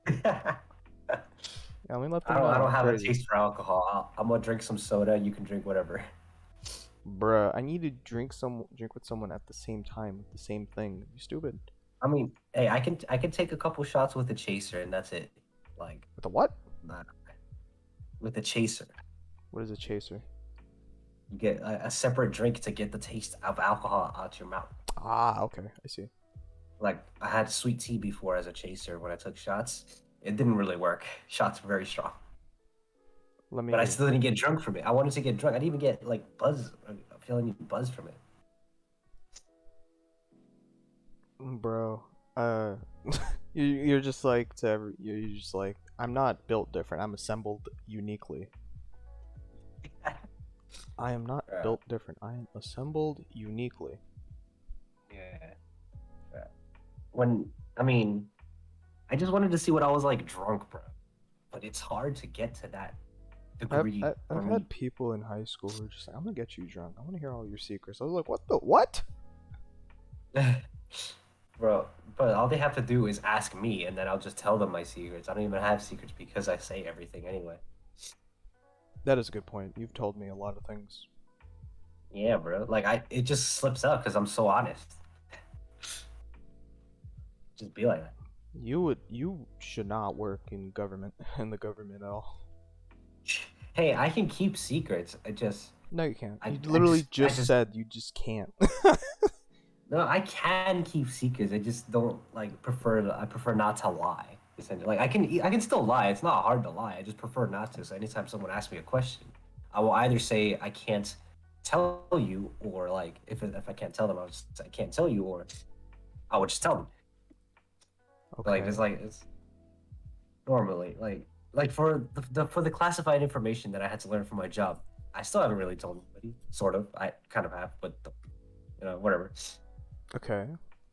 I Yeah, let me let them know I don't I'm have a crazy. taste for alcohol. I'm gonna drink some soda. You can drink whatever. Bruh, I need to drink with someone at the same time with the same thing. You stupid. I mean, hey, I can take a couple shots with a chaser and that's it. Like, With a what? not with a chaser. What is a chaser? You get a separate drink to get the taste of alcohol out your mouth. Ah, okay, I see. Like I had sweet tea before as a chaser when I took shots. It didn't really work. Shots were very strong, Let but I me, still didn't get drunk from it. I wanted to get drunk. I didn't even get like buzz, feeling buzz from it. bro. Uh, you're just like you're just like I'm not built different. I'm assembled uniquely. I am not Uh, built different. I am assembled uniquely. yeah. Yeah. When I mean, I just wanted to see what I was like drunk, bro. But it's hard to get to that degree for I've me. had people in high school who are just like, I'm gonna get you drunk. I want to hear all your secrets. I was like, what the what? Bro, but all they have to do is ask me, and then I'll just tell them my secrets. I don't even have secrets because I say everything anyway. That is a good point. You've told me a lot of things. Yeah, bro. Like it just slips out because I'm so honest. Just be like that. You should not work in government in the government at all. Hey, I can keep secrets. No, you can't. I, You I literally just, I just just, said you just can't. no, I can keep secrets. I just don't like I prefer not to lie. Essentially, like I can still lie. It's not hard to lie. I just prefer not to. So anytime someone asks me a question, I will either say I can't tell you, or like if I can't tell them, I can't tell you, or I would just tell them. Okay. Like it's normally for for the classified information that I had to learn for my job. I still haven't really told anybody. Sort of. I kind of have, but whatever. Okay.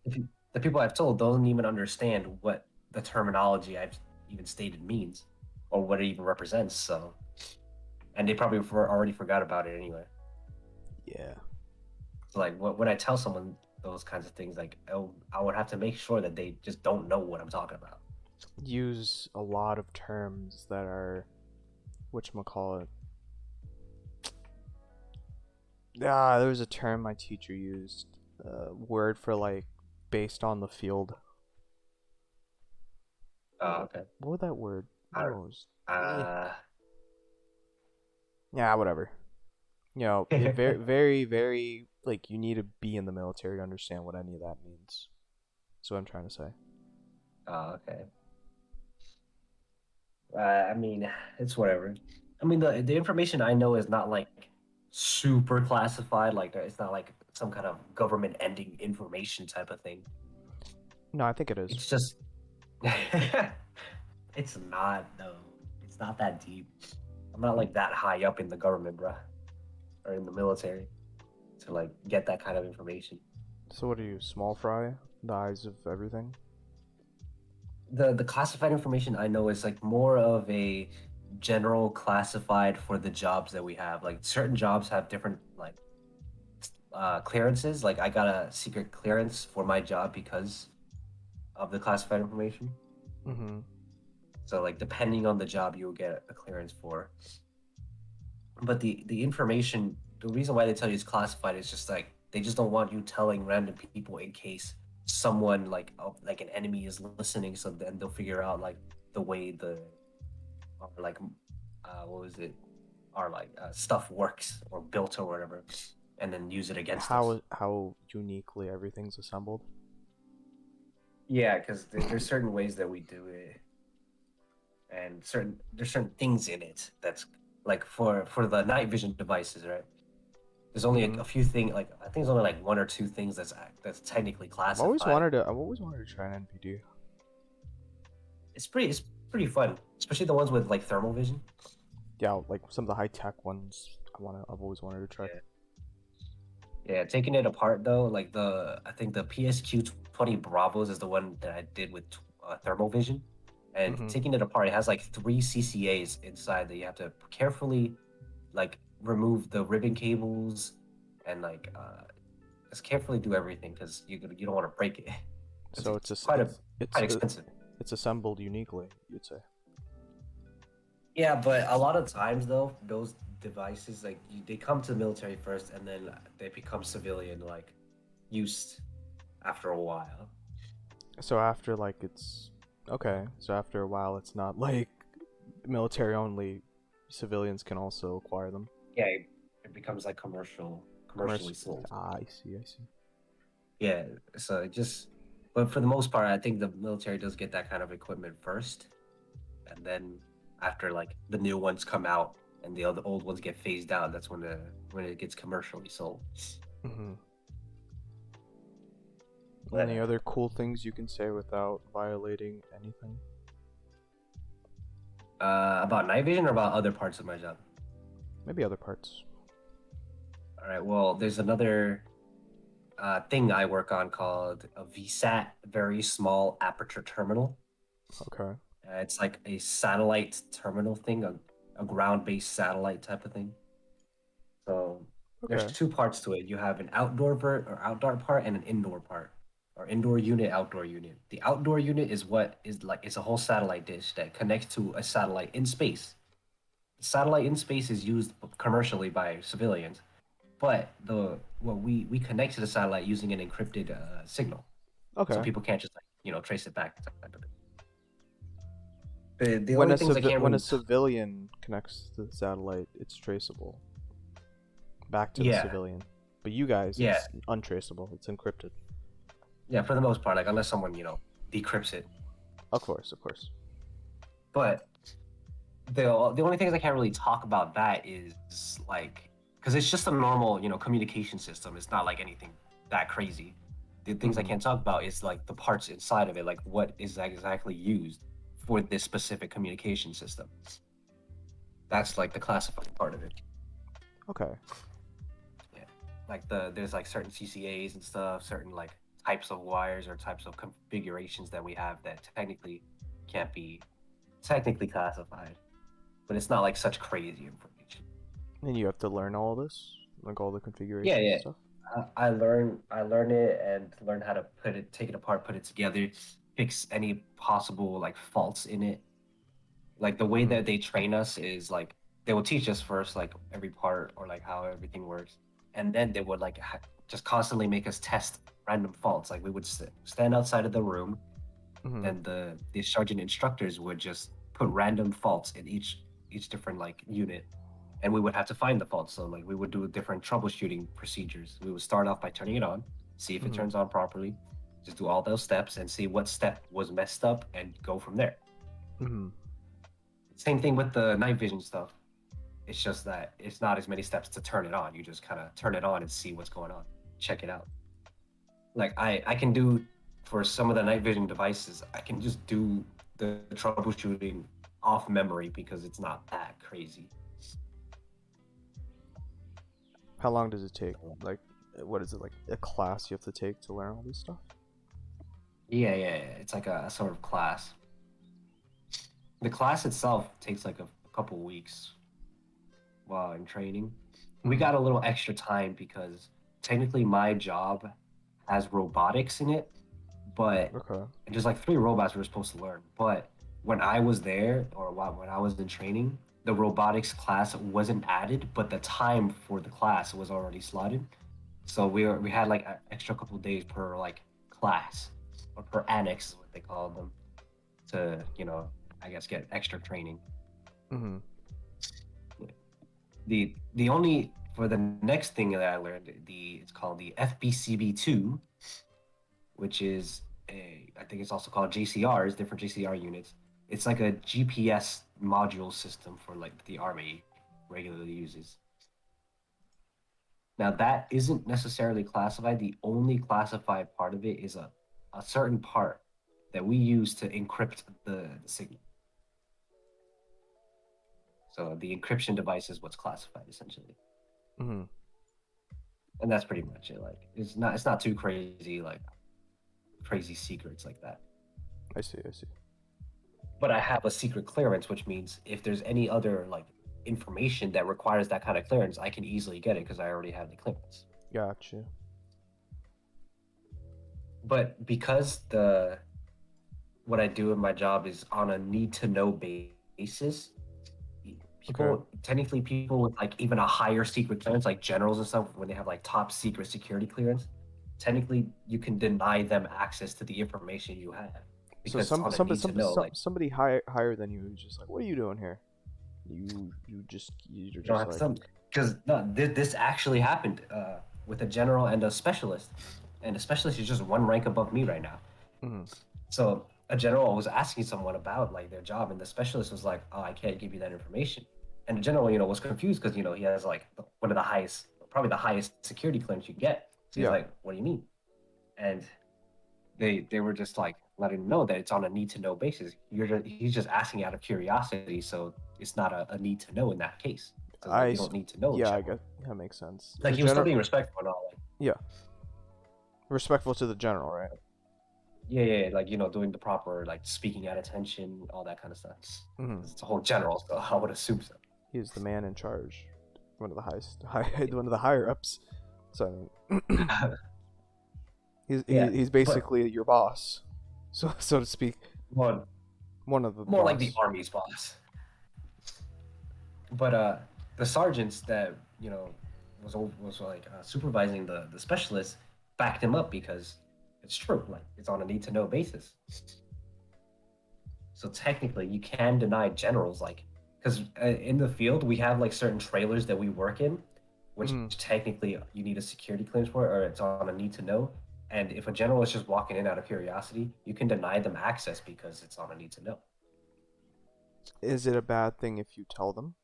The people I've told don't even understand what the terminology I've even stated means or what it even represents. So, and they probably already forgot about it anyway. Yeah. So, like, when I tell someone those kinds of things, like, I would have to make sure that they just don't know what I'm talking about. Use a lot of terms that are whatchamacallit. There was a term my teacher used. Word for like based on the field. Okay. What was that word? I don't. Oh, Uh, yeah, whatever. It very like you need to be in the military to understand what any of that means. That's what I'm trying to say. okay. I mean, it's whatever. I mean, the information I know is not like super classified. Like, it's not like some kind of government ending information type of thing. No, I think it is. It's just, it's not though. It's not that deep. I'm not like that high up in the government, bruh, or in the military to like get that kind of information. So what are you, small fry? The eyes of everything? The classified information I know is like more of a general classified for the jobs that we have. Like certain jobs have different like clearances. Like I got a secret clearance for my job because of the classified information. Mm-hmm. So like depending on the job, you'll get a clearance for. But the information, the reason why they tell you it's classified is just like they just don't want you telling random people in case someone like an enemy is listening. So then they'll figure out like the way the or like what was it our stuff works or built or whatever, and then use it against us. How uniquely everything's assembled? Yeah, because there's certain ways that we do it, and there's certain things in it that's like for the night vision devices, right? There's only Mm-hmm. a few things. Like I think there's only like one or two things that's technically classified. I've always wanted to try an NPD. It's pretty fun, especially the ones with like thermal vision. Yeah, like some of the high tech ones. I've always wanted to try. Yeah, yeah. Taking it apart though, like I think the PSQ 20 Bravos is the one that I did with thermal vision, and Mm-hmm. taking it apart, it has like three CCAs inside that you have to carefully like remove the ribbon cables and just carefully do everything because you don't want to break it. So It's quite expensive. it's assembled uniquely, you'd say. Yeah, but a lot of times though, those devices they come to the military first and then they become civilian like used after a while. So after like it's okay. So after a while, it's not like military only. Civilians can also acquire them. Yeah, it becomes like Commerce. commercially sold. I see. I see. Yeah, so but for the most part, I think the military does get that kind of equipment first, and then after like the new ones come out and the old ones get phased out, that's when it gets commercially sold. Mm-hmm. But Any other cool things you can say without violating anything? about night vision or about other parts of my job? Maybe other parts. All right. Well, there's another thing I work on called a VSAT, very small aperture terminal. Okay. It's like a satellite terminal thing, a ground-based satellite type of thing. So there's Okay. two parts to it. You have an outdoor part and an indoor part, or indoor unit, outdoor unit. The outdoor unit is what is like it's a whole satellite dish that connects to a satellite in space. The satellite in space is used commercially by civilians, but we connect to the satellite using an encrypted signal, so Okay. people can't just like trace it back. The only things I can't When a really. civilian connects to the satellite, it's traceable back to the Yeah, civilian. But you guys, yeah, it's untraceable. It's encrypted. yeah. For the most part, like unless someone decrypts it. Of course, of course. But the only things I can't really talk about that is like because it's just a normal communication system. It's not like anything that crazy. The things I Hmm. can't talk about is like the parts inside of it, like what is exactly used for this specific communication system. That's like the classified part of it. Okay. Yeah, like there's like certain CCAs and stuff, certain like types of wires or types of configurations that we have that technically can't be technically classified, but it's not like such crazy information. And you have to learn all this, like all the Yeah, configurations and yeah. stuff. I learn it and learn how to take it apart, put it together, fix any possible like faults in it. Like the way Hmm. that they train us is like they will teach us first like every part or like how everything works, and then they would like just constantly make us test random faults. Like we would stand outside of the room, Hmm. and the sergeant instructors would just put random faults in each different like unit, and we would have to find the faults. So like we would do different troubleshooting procedures. We would start off by turning it on, see if it Hmm. turns on properly, just do all those steps and see what step was messed up and go from there. Hmm. Same thing with the night vision stuff. It's just that it's not as many steps to turn it on. You just kind of turn it on and see what's going on, check it out. Like I can do for some of the night vision devices, I can just do the troubleshooting off memory because it's not that crazy. How long does it take? Like, what is it like a class you have to take to learn all this stuff? Yeah, yeah, yeah. It's like a sort of class. The class itself takes like a couple weeks while I'm training. We Hmm. got a little extra time because technically my job has robotics in it, but Okay. there's like three robots we were supposed to learn. But when I was there, or when I was in training, the robotics class wasn't added, but the time for the class was already slotted. So we had like an extra couple days per like class or per annex is what they call them to I guess get extra training. Hmm. The only for the next thing that I learned it's called the FBCB2, which is I think it's also called JCRs, different JCR units. It's like a GPS module system for like the army regularly uses. Now that isn't necessarily classified. The only classified part of it is a certain part that we use to encrypt the signal. So the encryption device is what's classified essentially. Hmm. And that's pretty much it. Like it's not too crazy, like crazy secrets like that. I see. I see. But I have a secret clearance, which means if there's any other like information that requires that kind of clearance, I can easily get it because I already have the clearance. Gotcha. But because the what I do in my job is on a need to know basis, Okay. people with like even a higher secret clearance, like generals and stuff, when they have like top secret security clearance, technically you can deny them access to the information you have So because it's on a need to know. Like somebody higher than you who's just like, what are you doing here? You're you don't just have to like, tell them because no, this actually happened with a general and a specialist, and the specialist is just one rank above me right now. hmm. So a general was asking someone about like their job, and the specialist was like, "Oh, I can't give you that information." And the general, was confused because he has like one of the highest, probably the highest security clearance you get. So he's Yeah. like, "What do you mean?" And they were just like letting him know that it's on a need to know basis. He's just asking out of curiosity, so it's not a need to know in that case. So it's like I you s- don't need to know yeah, I general. guess that makes sense. Like The he was still general, being respectful and all. Like, yeah, respectful to the general, right? yeah, yeah, yeah, like doing the proper like speaking at attention, all that kind of stuff. Hmm. 'Cause it's a whole general, so I would assume so. He's the man in charge, one of the one of the higher ups. So I mean, Yeah, he's but basically your boss, so to speak, more one of the more like the boss. army's boss. But the sergeants that was like supervising the specialists backed him up because it's true. Like it's on a need to know basis. So technically, you can deny generals, like because in the field we have like certain trailers that we work in, which Mm. technically you need a security clearance for, or it's on a need to know. And if a general is just walking in out of curiosity, you can deny them access because it's on a need to know. Is it a bad thing if you tell them?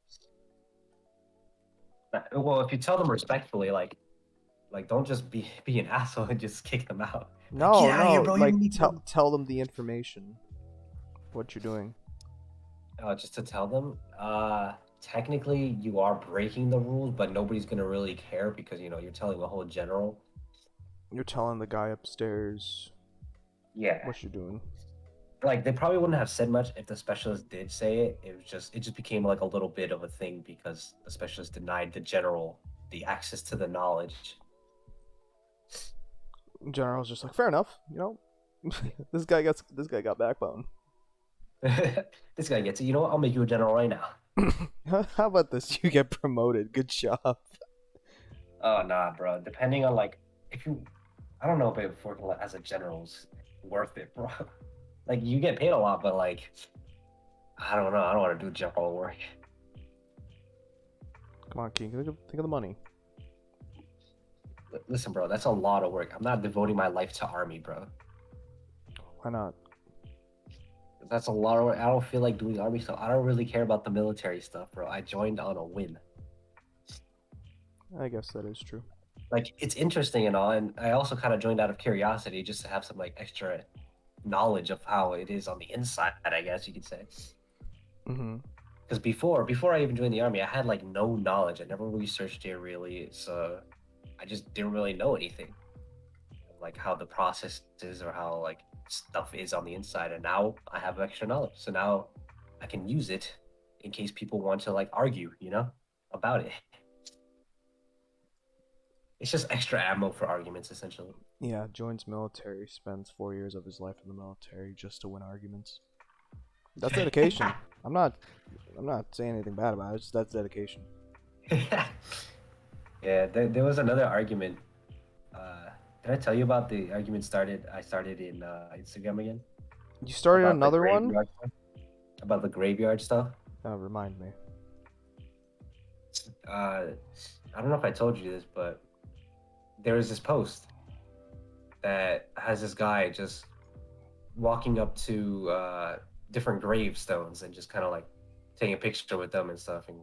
Well, if you tell them respectfully, like don't just be an asshole and just kick them out. Like get No, out of here, no. bro. You Like don't need to know. tell them the information. What you're doing. Just to tell them, technically you are breaking the rules, but nobody's gonna really care because you're telling the whole general. You're telling the guy upstairs Yeah, what you're doing. like they probably wouldn't have said much if the specialist did say it. It just became like a little bit of a thing because the specialist denied the general the access to the knowledge. General's just like, fair enough. This guy got backbone. This guy gets it. You know what? I'll make you a general right now. How about this? You get promoted. Good job. Oh nah, bro. Depending on like if you, I don't know if working as a general's worth it, bro. Like you get paid a lot, but like I don't know. I don't want to do general work. Come on, King. Think of the money. Listen, bro, that's a lot of work. I'm not devoting my life to army, bro. Why not? That's a lot of work. I don't feel like doing army stuff. I don't really care about the military stuff, bro. I joined on a whim. I guess that is true. Like it's interesting and all, and I also kind of joined out of curiosity just to have some like extra knowledge of how it is on the inside, I guess you could say. Mm-hmm. Because before I even joined the army, I had like no knowledge. I never researched it really, so I just didn't really know anything, like how the process is or how like stuff is on the inside. And now I have extra knowledge, so now I can use it in case people want to like argue, about it. It's just extra ammo for arguments, essentially. Yeah, joins military, spends 4 years of his life in the military just to win arguments. That's dedication. I'm not I'm not saying anything bad about it. That's dedication. Yeah, there was another argument. Uh, did I tell you about the argument I started in Instagram again You started about the another one? graveyard stuff? About the graveyard stuff? Remind me. I don't know if I told you this, but there was this post that has this guy just walking up to different gravestones and just kind of like taking a picture with them and stuff, and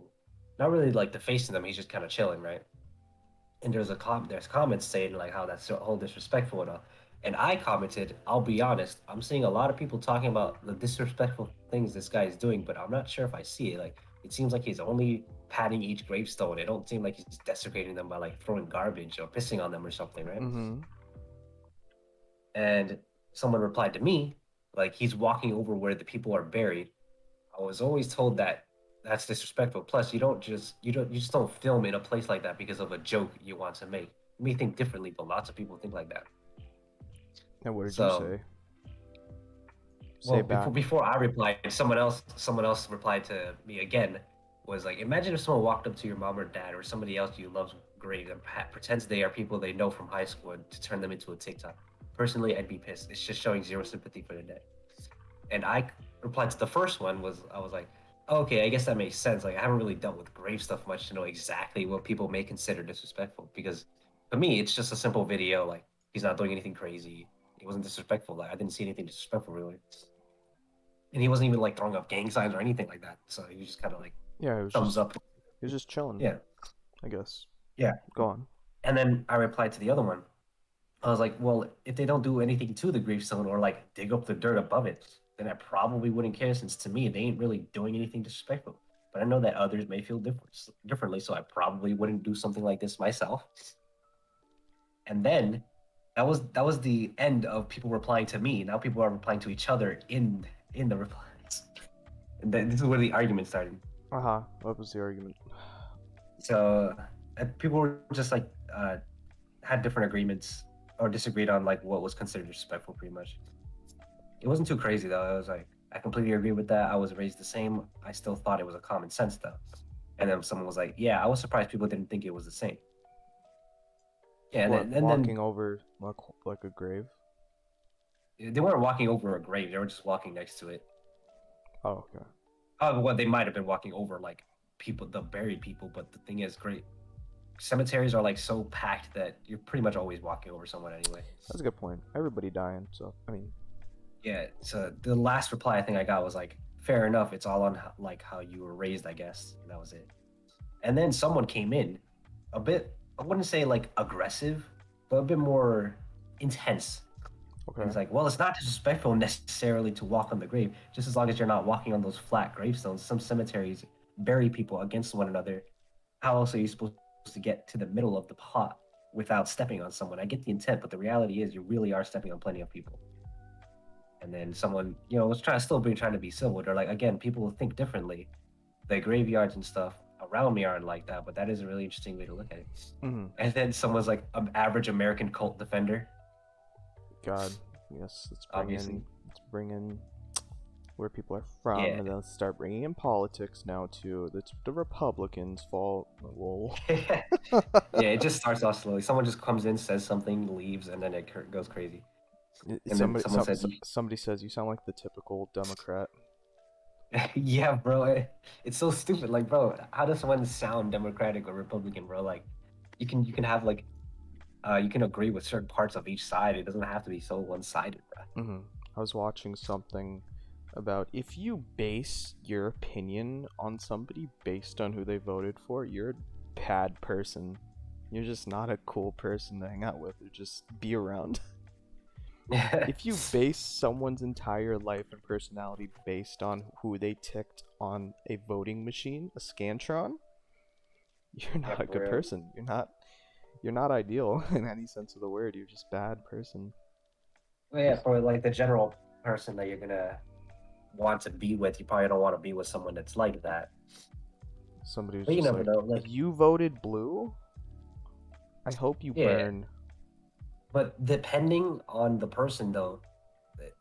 not really like defacing them. He's just kind of chilling, right? And there's comments saying like how that's so whole disrespectful and all. And I commented, I'll be honest, I'm seeing a lot of people talking about the disrespectful things this guy is doing, but I'm not sure if I see it. Like it seems like he's only patting each gravestone. It don't seem like he's desecrating them by like throwing garbage or pissing on them or something, right? Mm-hmm. And someone replied to me, like he's walking over where the people are buried. I was always told that that's disrespectful. Plus, you just don't film in a place like that because of a joke you want to make. You may think differently, but lots of people think like that. And what did you So, say? well, Say back. before I replied, someone else replied to me again. Was like, imagine if someone walked up to your mom or dad or somebody else you love's grave and pretends they are people they know from high school and to turn them into a TikTok. Personally, I'd be pissed. It's just showing zero sympathy for the dead. And I replied to the first one was I was like, oh, okay, I guess that makes sense. Like I haven't really dealt with grave stuff much to know exactly what people may consider disrespectful. Because for me, it's just a simple video. Like he's not doing anything crazy. He wasn't disrespectful. Like I didn't see anything disrespectful really. And he wasn't even like throwing up gang signs or anything like that. So he just kind of like Yeah, thumbs up. he was just chilling, Yeah, I guess. yeah. Go on. And then I replied to the other one. I was like, well, if they don't do anything to the gravestone or like dig up the dirt above it, then I probably wouldn't care since to me they ain't really doing anything disrespectful. But I know that others may feel differently, so I probably wouldn't do something like this myself. And then that was the end of people replying to me. Now people are replying to each other in the replies. And then this is where the argument started. Uh-huh. What was the argument? So people were just like had different agreements or disagreed on like what was considered disrespectful pretty much. It wasn't too crazy though. I was like, I completely agree with that. I was raised the same. I still thought it was a common sense though. And then someone was like, yeah, I was surprised people didn't think it was the same. Yeah, What, and then walking over like a grave? They weren't walking over a grave. They were just walking next to it. Oh, okay. Well, they might have been walking over like people, the buried people. But the thing is, great cemeteries are like so packed that you're pretty much always walking over someone anyway. That's a good point. Everybody dying, so I mean, Yeah. So the last reply I think I got was like, "Fair enough. It's all on like how you were raised, I guess." And that was it. And then someone came in, a bit. I wouldn't say like aggressive, but a bit more intense. And okay. he's like, "Well, it's not disrespectful necessarily to walk on the grave, just as long as you're not walking on those flat gravestones. Some cemeteries bury people against one another. How else are you supposed to get to the middle of the plot without stepping on someone? I get the intent, but the reality is you really are stepping on plenty of people." And then someone, was trying to be civil. They're like, again, people will think differently. The graveyards and stuff around me aren't like that, but that is a really interesting way to look at it. Mm-hmm. And then someone's like, an average American cult defender, God, yes. obviously. Let's bring in where people are from, Yeah. and then let's start bringing in politics now too. It's the Republicans' fault. Lol. Yeah, it just starts off slowly. Someone just comes in, says something, leaves, and then it goes crazy. And then someone says, Somebody says you sound like the typical Democrat. "Yeah, bro, it's so stupid. Like, bro, how does someone sound Democratic or Republican, bro? Like, you can have like, you can agree with certain parts of each side. It doesn't have to be so one-sided, bro." Mm-hmm. I was watching something about if you base your opinion on somebody based on who they voted for, you're a bad person. You're just not a cool person to hang out with or just be around. If you base someone's entire life and personality based on who they ticked on a voting machine, a Scantron, you're Yeah, not a for good real. person. You're not ideal in any sense of the word. You're just a bad person. Well, yeah, for like the general person that you're gonna want to be with, you probably don't want to be with someone that's like that. Somebody who's But you just never like, know. Like, you voted blue? I hope you yeah, burn. but depending on the person, though,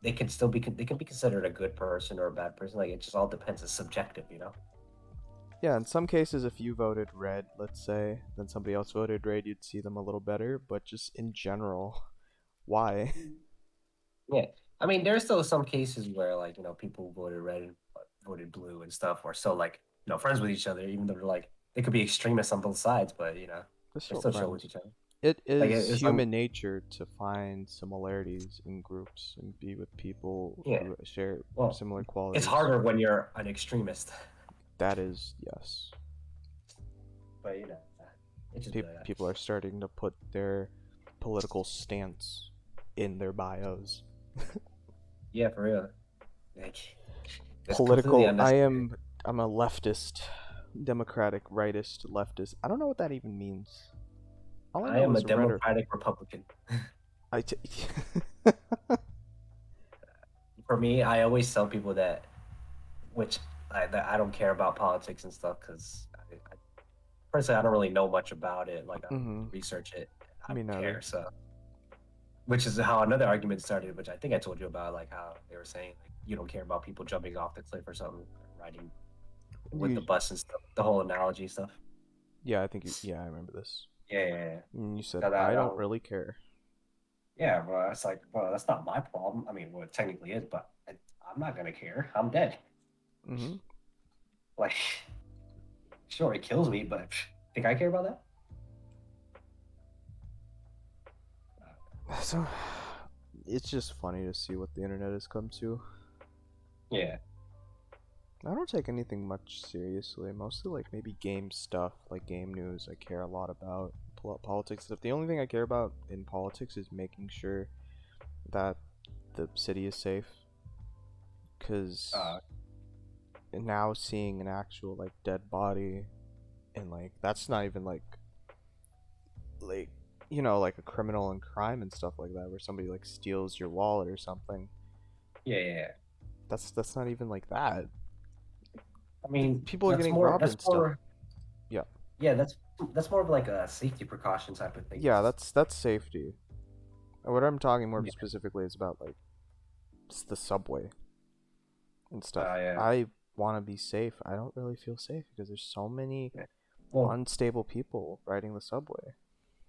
they can be considered a good person or a bad person. Like, it just all depends. It's subjective. Yeah, in some cases, if you voted red, let's say, then somebody else voted red, you'd see them a little better. But just in general, why? Yeah, I mean, there's still some cases where like people who voted red and voted blue and stuff are still like friends with each other, even though they're like they could be extremists on both sides, but They're they're still still chill with friends. each other. It Like is it's human nature to find similarities in groups and be with people yeah. who share Well, similar it's qualities. harder when you're an extremist, That is, yes. but it's just that. People are starting to put their political stance in their bios. Yeah, for real. Like it's completely Political. unnecessary. I'm a leftist, democratic, rightist, leftist. I don't know what that even means. All I I know am a is red or Democratic Republican. I. T- For me, I always tell people that, which that I don't care about politics and stuff because personally I don't really know much about it. Like I don't mm-hmm. research it. I Me don't care. neither. So, which is how another argument started, which I think I told you about, like how they were saying like you don't care about people jumping off the cliff or something, riding with the You. bus and stuff. The whole analogy stuff. Yeah, I think you. Yeah, I remember this. Yeah, yeah, yeah. And you said So I don't really care. yeah, bro. It's like, bro, that's not my problem. I mean, well, it technically is, but I'm not gonna care. I'm dead. Mm-hmm. Like, sure, it kills me, but think I care about that? So, it's just funny to see what the internet has come to. Yeah. I don't take anything much seriously. Mostly like maybe game stuff, like game news. I care a lot about politics stuff. The only thing I care about in politics is making sure that the city is safe. Cause Uh, now seeing an actual like dead body, and like that's not even like like a criminal and crime and stuff like that, where somebody like steals your wallet or something. yeah, yeah, yeah. That's not even like that. I mean, People are getting robbed that's and stuff. more, Yeah. yeah, that's more of like a safety precaution type of thing. Yeah, that's safety. What I'm talking more Yeah. specifically is about like the subway and stuff. Yeah. I want to be safe. I don't really feel safe because there's so many Yeah. Well, unstable people riding the subway.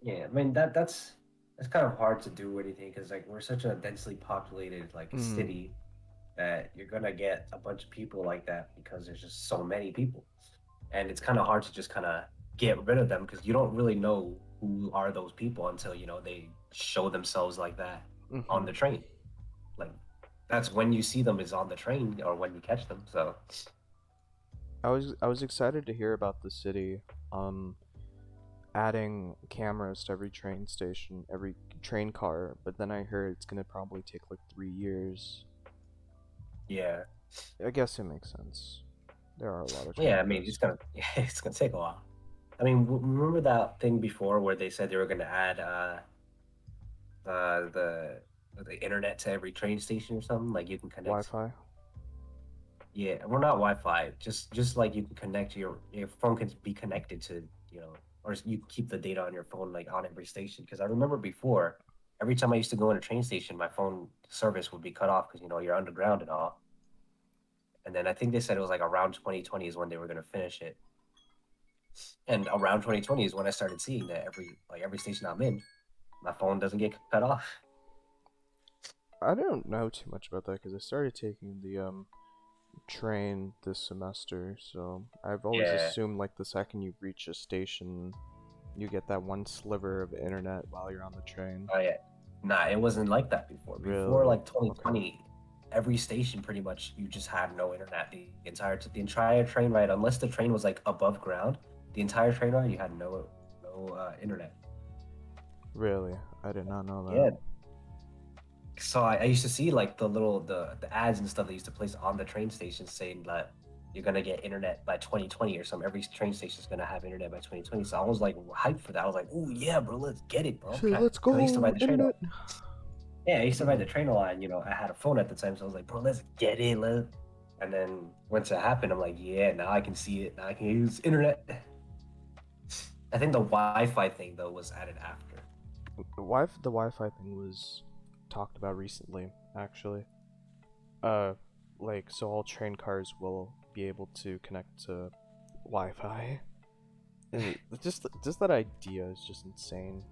yeah. I mean that's it's kind of hard to do anything because like we're such a densely populated like Mm, city that you're gonna get a bunch of people like that because there's just so many people, and it's kind of hard to just kind of get rid of them because you don't really know who are those people until they show themselves like that on mm-hmm. the train. Like that's when you see them is on the train or when you catch them. So I was excited to hear about the city um adding cameras to every train station, every train car, but then I heard it's gonna probably take like 3 years. yeah, I guess it makes sense. There are a lot of train yeah. I mean, it's cars. gonna yeah, it's gonna take a while. I mean, remember that thing before where they said they were gonna add uh the the internet to every train station or something? Like you can connect. Wi-Fi? Yeah, well, not Wi-Fi. Just like you can connect your phone can be connected to or you can keep the data on your phone like on every station. Because I remember before, every time I used to go in a train station, my phone service would be cut off because you're underground and all. And then I think they said it was like around 2020 is when they were gonna finish it. And around 2020 is when I started seeing that every station I'm in, my phone doesn't get cut off. I don't know too much about that because I started taking the train this semester, so I've always Yeah. assumed like the second you reach a station, you get that one sliver of internet while you're on the train. Oh yeah. Nah, it wasn't like that before. Before Really? like Okay. 2020, every station pretty much you just had no internet the entire train ride, unless the train was like above ground. The entire train ride you had no internet. Really? I did not know that. Yeah. So I used to see like the ads and stuff they used to place on the train stations saying that you're gonna get internet by 2020 or something. Every train station's gonna have internet by 2020. So I was like hyped for that. I was like, oh yeah, bro, let's get it, bro. I'm So trying let's because I used to go, ride the train. internet. Yeah, I used to ride Hmm. the train a lot, and I had a phone at the time, so I was like, bro, let's get in, And then once it happened, I'm like, yeah, now I can see it. Now I can use internet. I think the Wi-Fi thing though was added after. The Wi-Fi thing was talked about recently, actually. Uh, like so all train cars will be able to connect to Wi-Fi, and just that idea is just insane.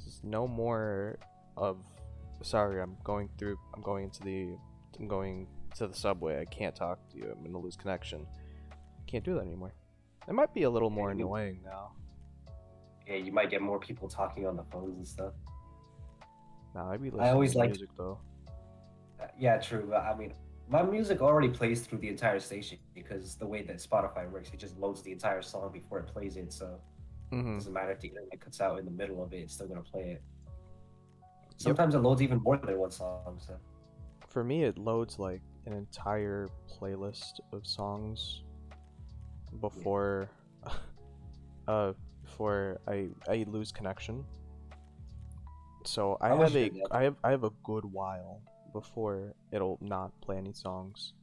Just no more of. Sorry, I'm going into the. I'm going to the subway. I can't talk to you. I'm gonna lose connection. Can't do that anymore. It might be a little Yeah, more annoying now. yeah, you might get more people talking on the phones and stuff. Nah, I'd be I listening always to liked, music though. yeah, true. But I mean, my music already plays through the entire station because the way that Spotify works, it just loads the entire song before it plays it. So it Mm-hmm. doesn't matter if the internet cuts out in the middle of it, it's still gonna play it. Yep. Sometimes it loads even more than one song. So For me, it loads like an entire playlist of songs yeah, before, before I lose connection. So I wish it did that. I have a good while before it'll not play any songs.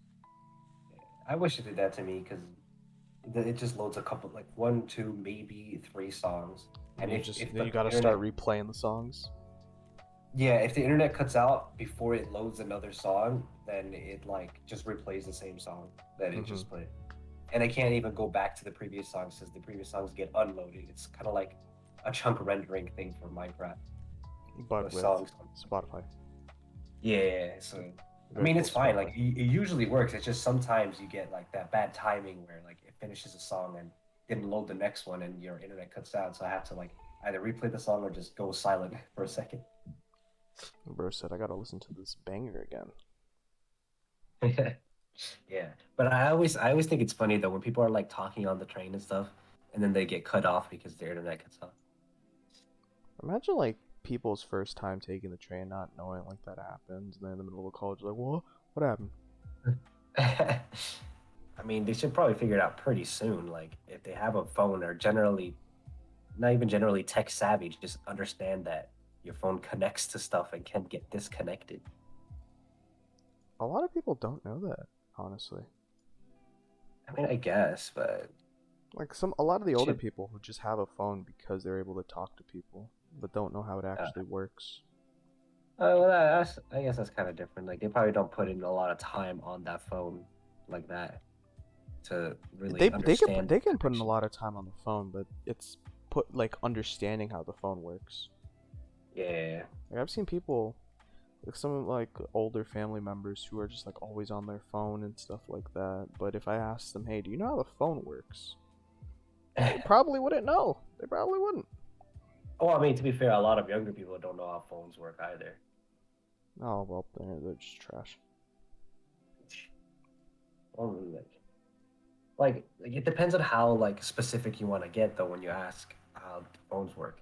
I wish it did that to me because it just loads a couple, like one, two, maybe three songs. And And you if just if then the you gotta start internet, replaying the songs. yeah, if the internet cuts out before it loads another song, then it like just replays the same song that it Mm-hmm. just played. And I can't even go back to the previous songs since the previous songs get unloaded. It's kind of like a chunk rendering thing for Minecraft But with with songs. Spotify, Yeah, so I very mean cool it's fine. Spotify. Like it usually works. It's just sometimes you get like that bad timing where like it finishes a song and didn't load the next one and your internet cuts out. So I have to like either replay the song or just go silent for a second. Bro said I gotta listen to this banger again. Yeah, but I always think it's funny though when people are like talking on the train and stuff, and then they get cut off because their internet cuts off. Imagine like people's first time taking the train, not knowing like that happens, and then in the middle of college, like, what happened? I mean, they should probably figure it out pretty soon. Like, if they have a phone or generally, not even generally tech savvy, just understand that your phone connects to stuff and can get disconnected. A lot of people don't know that, honestly. I mean, I guess, but Like a lot of the it older should. people who just have a phone because they're able to talk to people, but don't know how it Uh, actually works. well, I guess that's kind of different. Like, they probably don't put in a lot of time on that phone like that to really understand They the can put in a connection. lot of time on the phone, but it's put like understanding how the phone works. Yeah. Like I've seen people, like some like older family members who are just like always on their phone and stuff like that. But if I asked them, hey, do you know how the phone works? They probably wouldn't know. They probably wouldn't. Well, I mean, to be fair, a lot of younger people don't know how phones work either. Oh well, they're just trash. Well, like it depends on how like specific you want to get though when you ask how the phones work.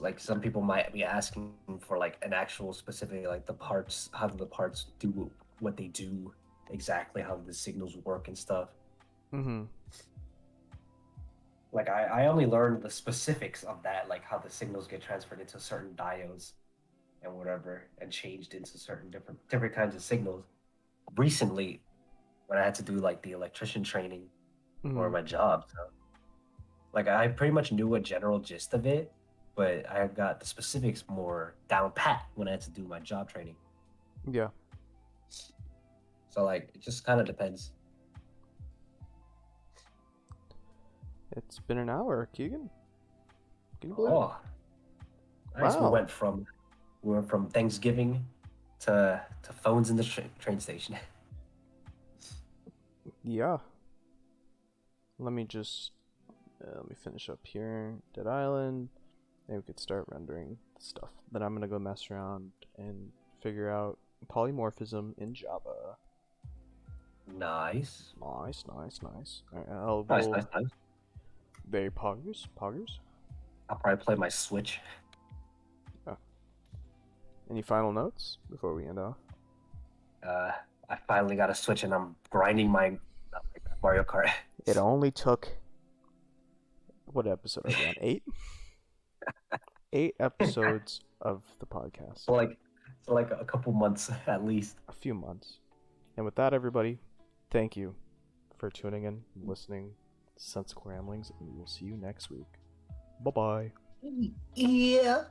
Like some people might be asking for like an actual specific like the parts, how do the parts do what they do exactly, how the signals work and stuff. Mm-hmm. Like I only learned the specifics of that, like how the signals get transferred into certain diodes and whatever, and changed into certain different kinds of signals recently when I had to do like the electrician training for Mm-hmm. my job. So like I pretty much knew a general gist of it, but I got the specifics more down pat when I had to do my job training. Yeah. So like it just kind of depends. It's been an hour, Keegan. Can you believe it? Oh, nice. We Wow. went from Thanksgiving to phones in the train station. Yeah. Let me just let me finish up here. Dead Island. Maybe we could start rendering stuff. Then I'm gonna go mess around and figure out polymorphism in Java. Nice. Nice, nice, nice. Alright, I'll Nice, nice, will nice. very poggers, poggers. I'll probably play my Switch. Oh. Any final notes before we end off? Uh, I finally got a Switch and I'm grinding my Mario Kart. It only took what episode are we on? 8? 8 episodes of the podcast. for like for like a couple months at least. A few months. And with that, everybody, thank you for tuning in, listening to Sensical Ramblings, and we will see you next week. Bye bye. Yeah.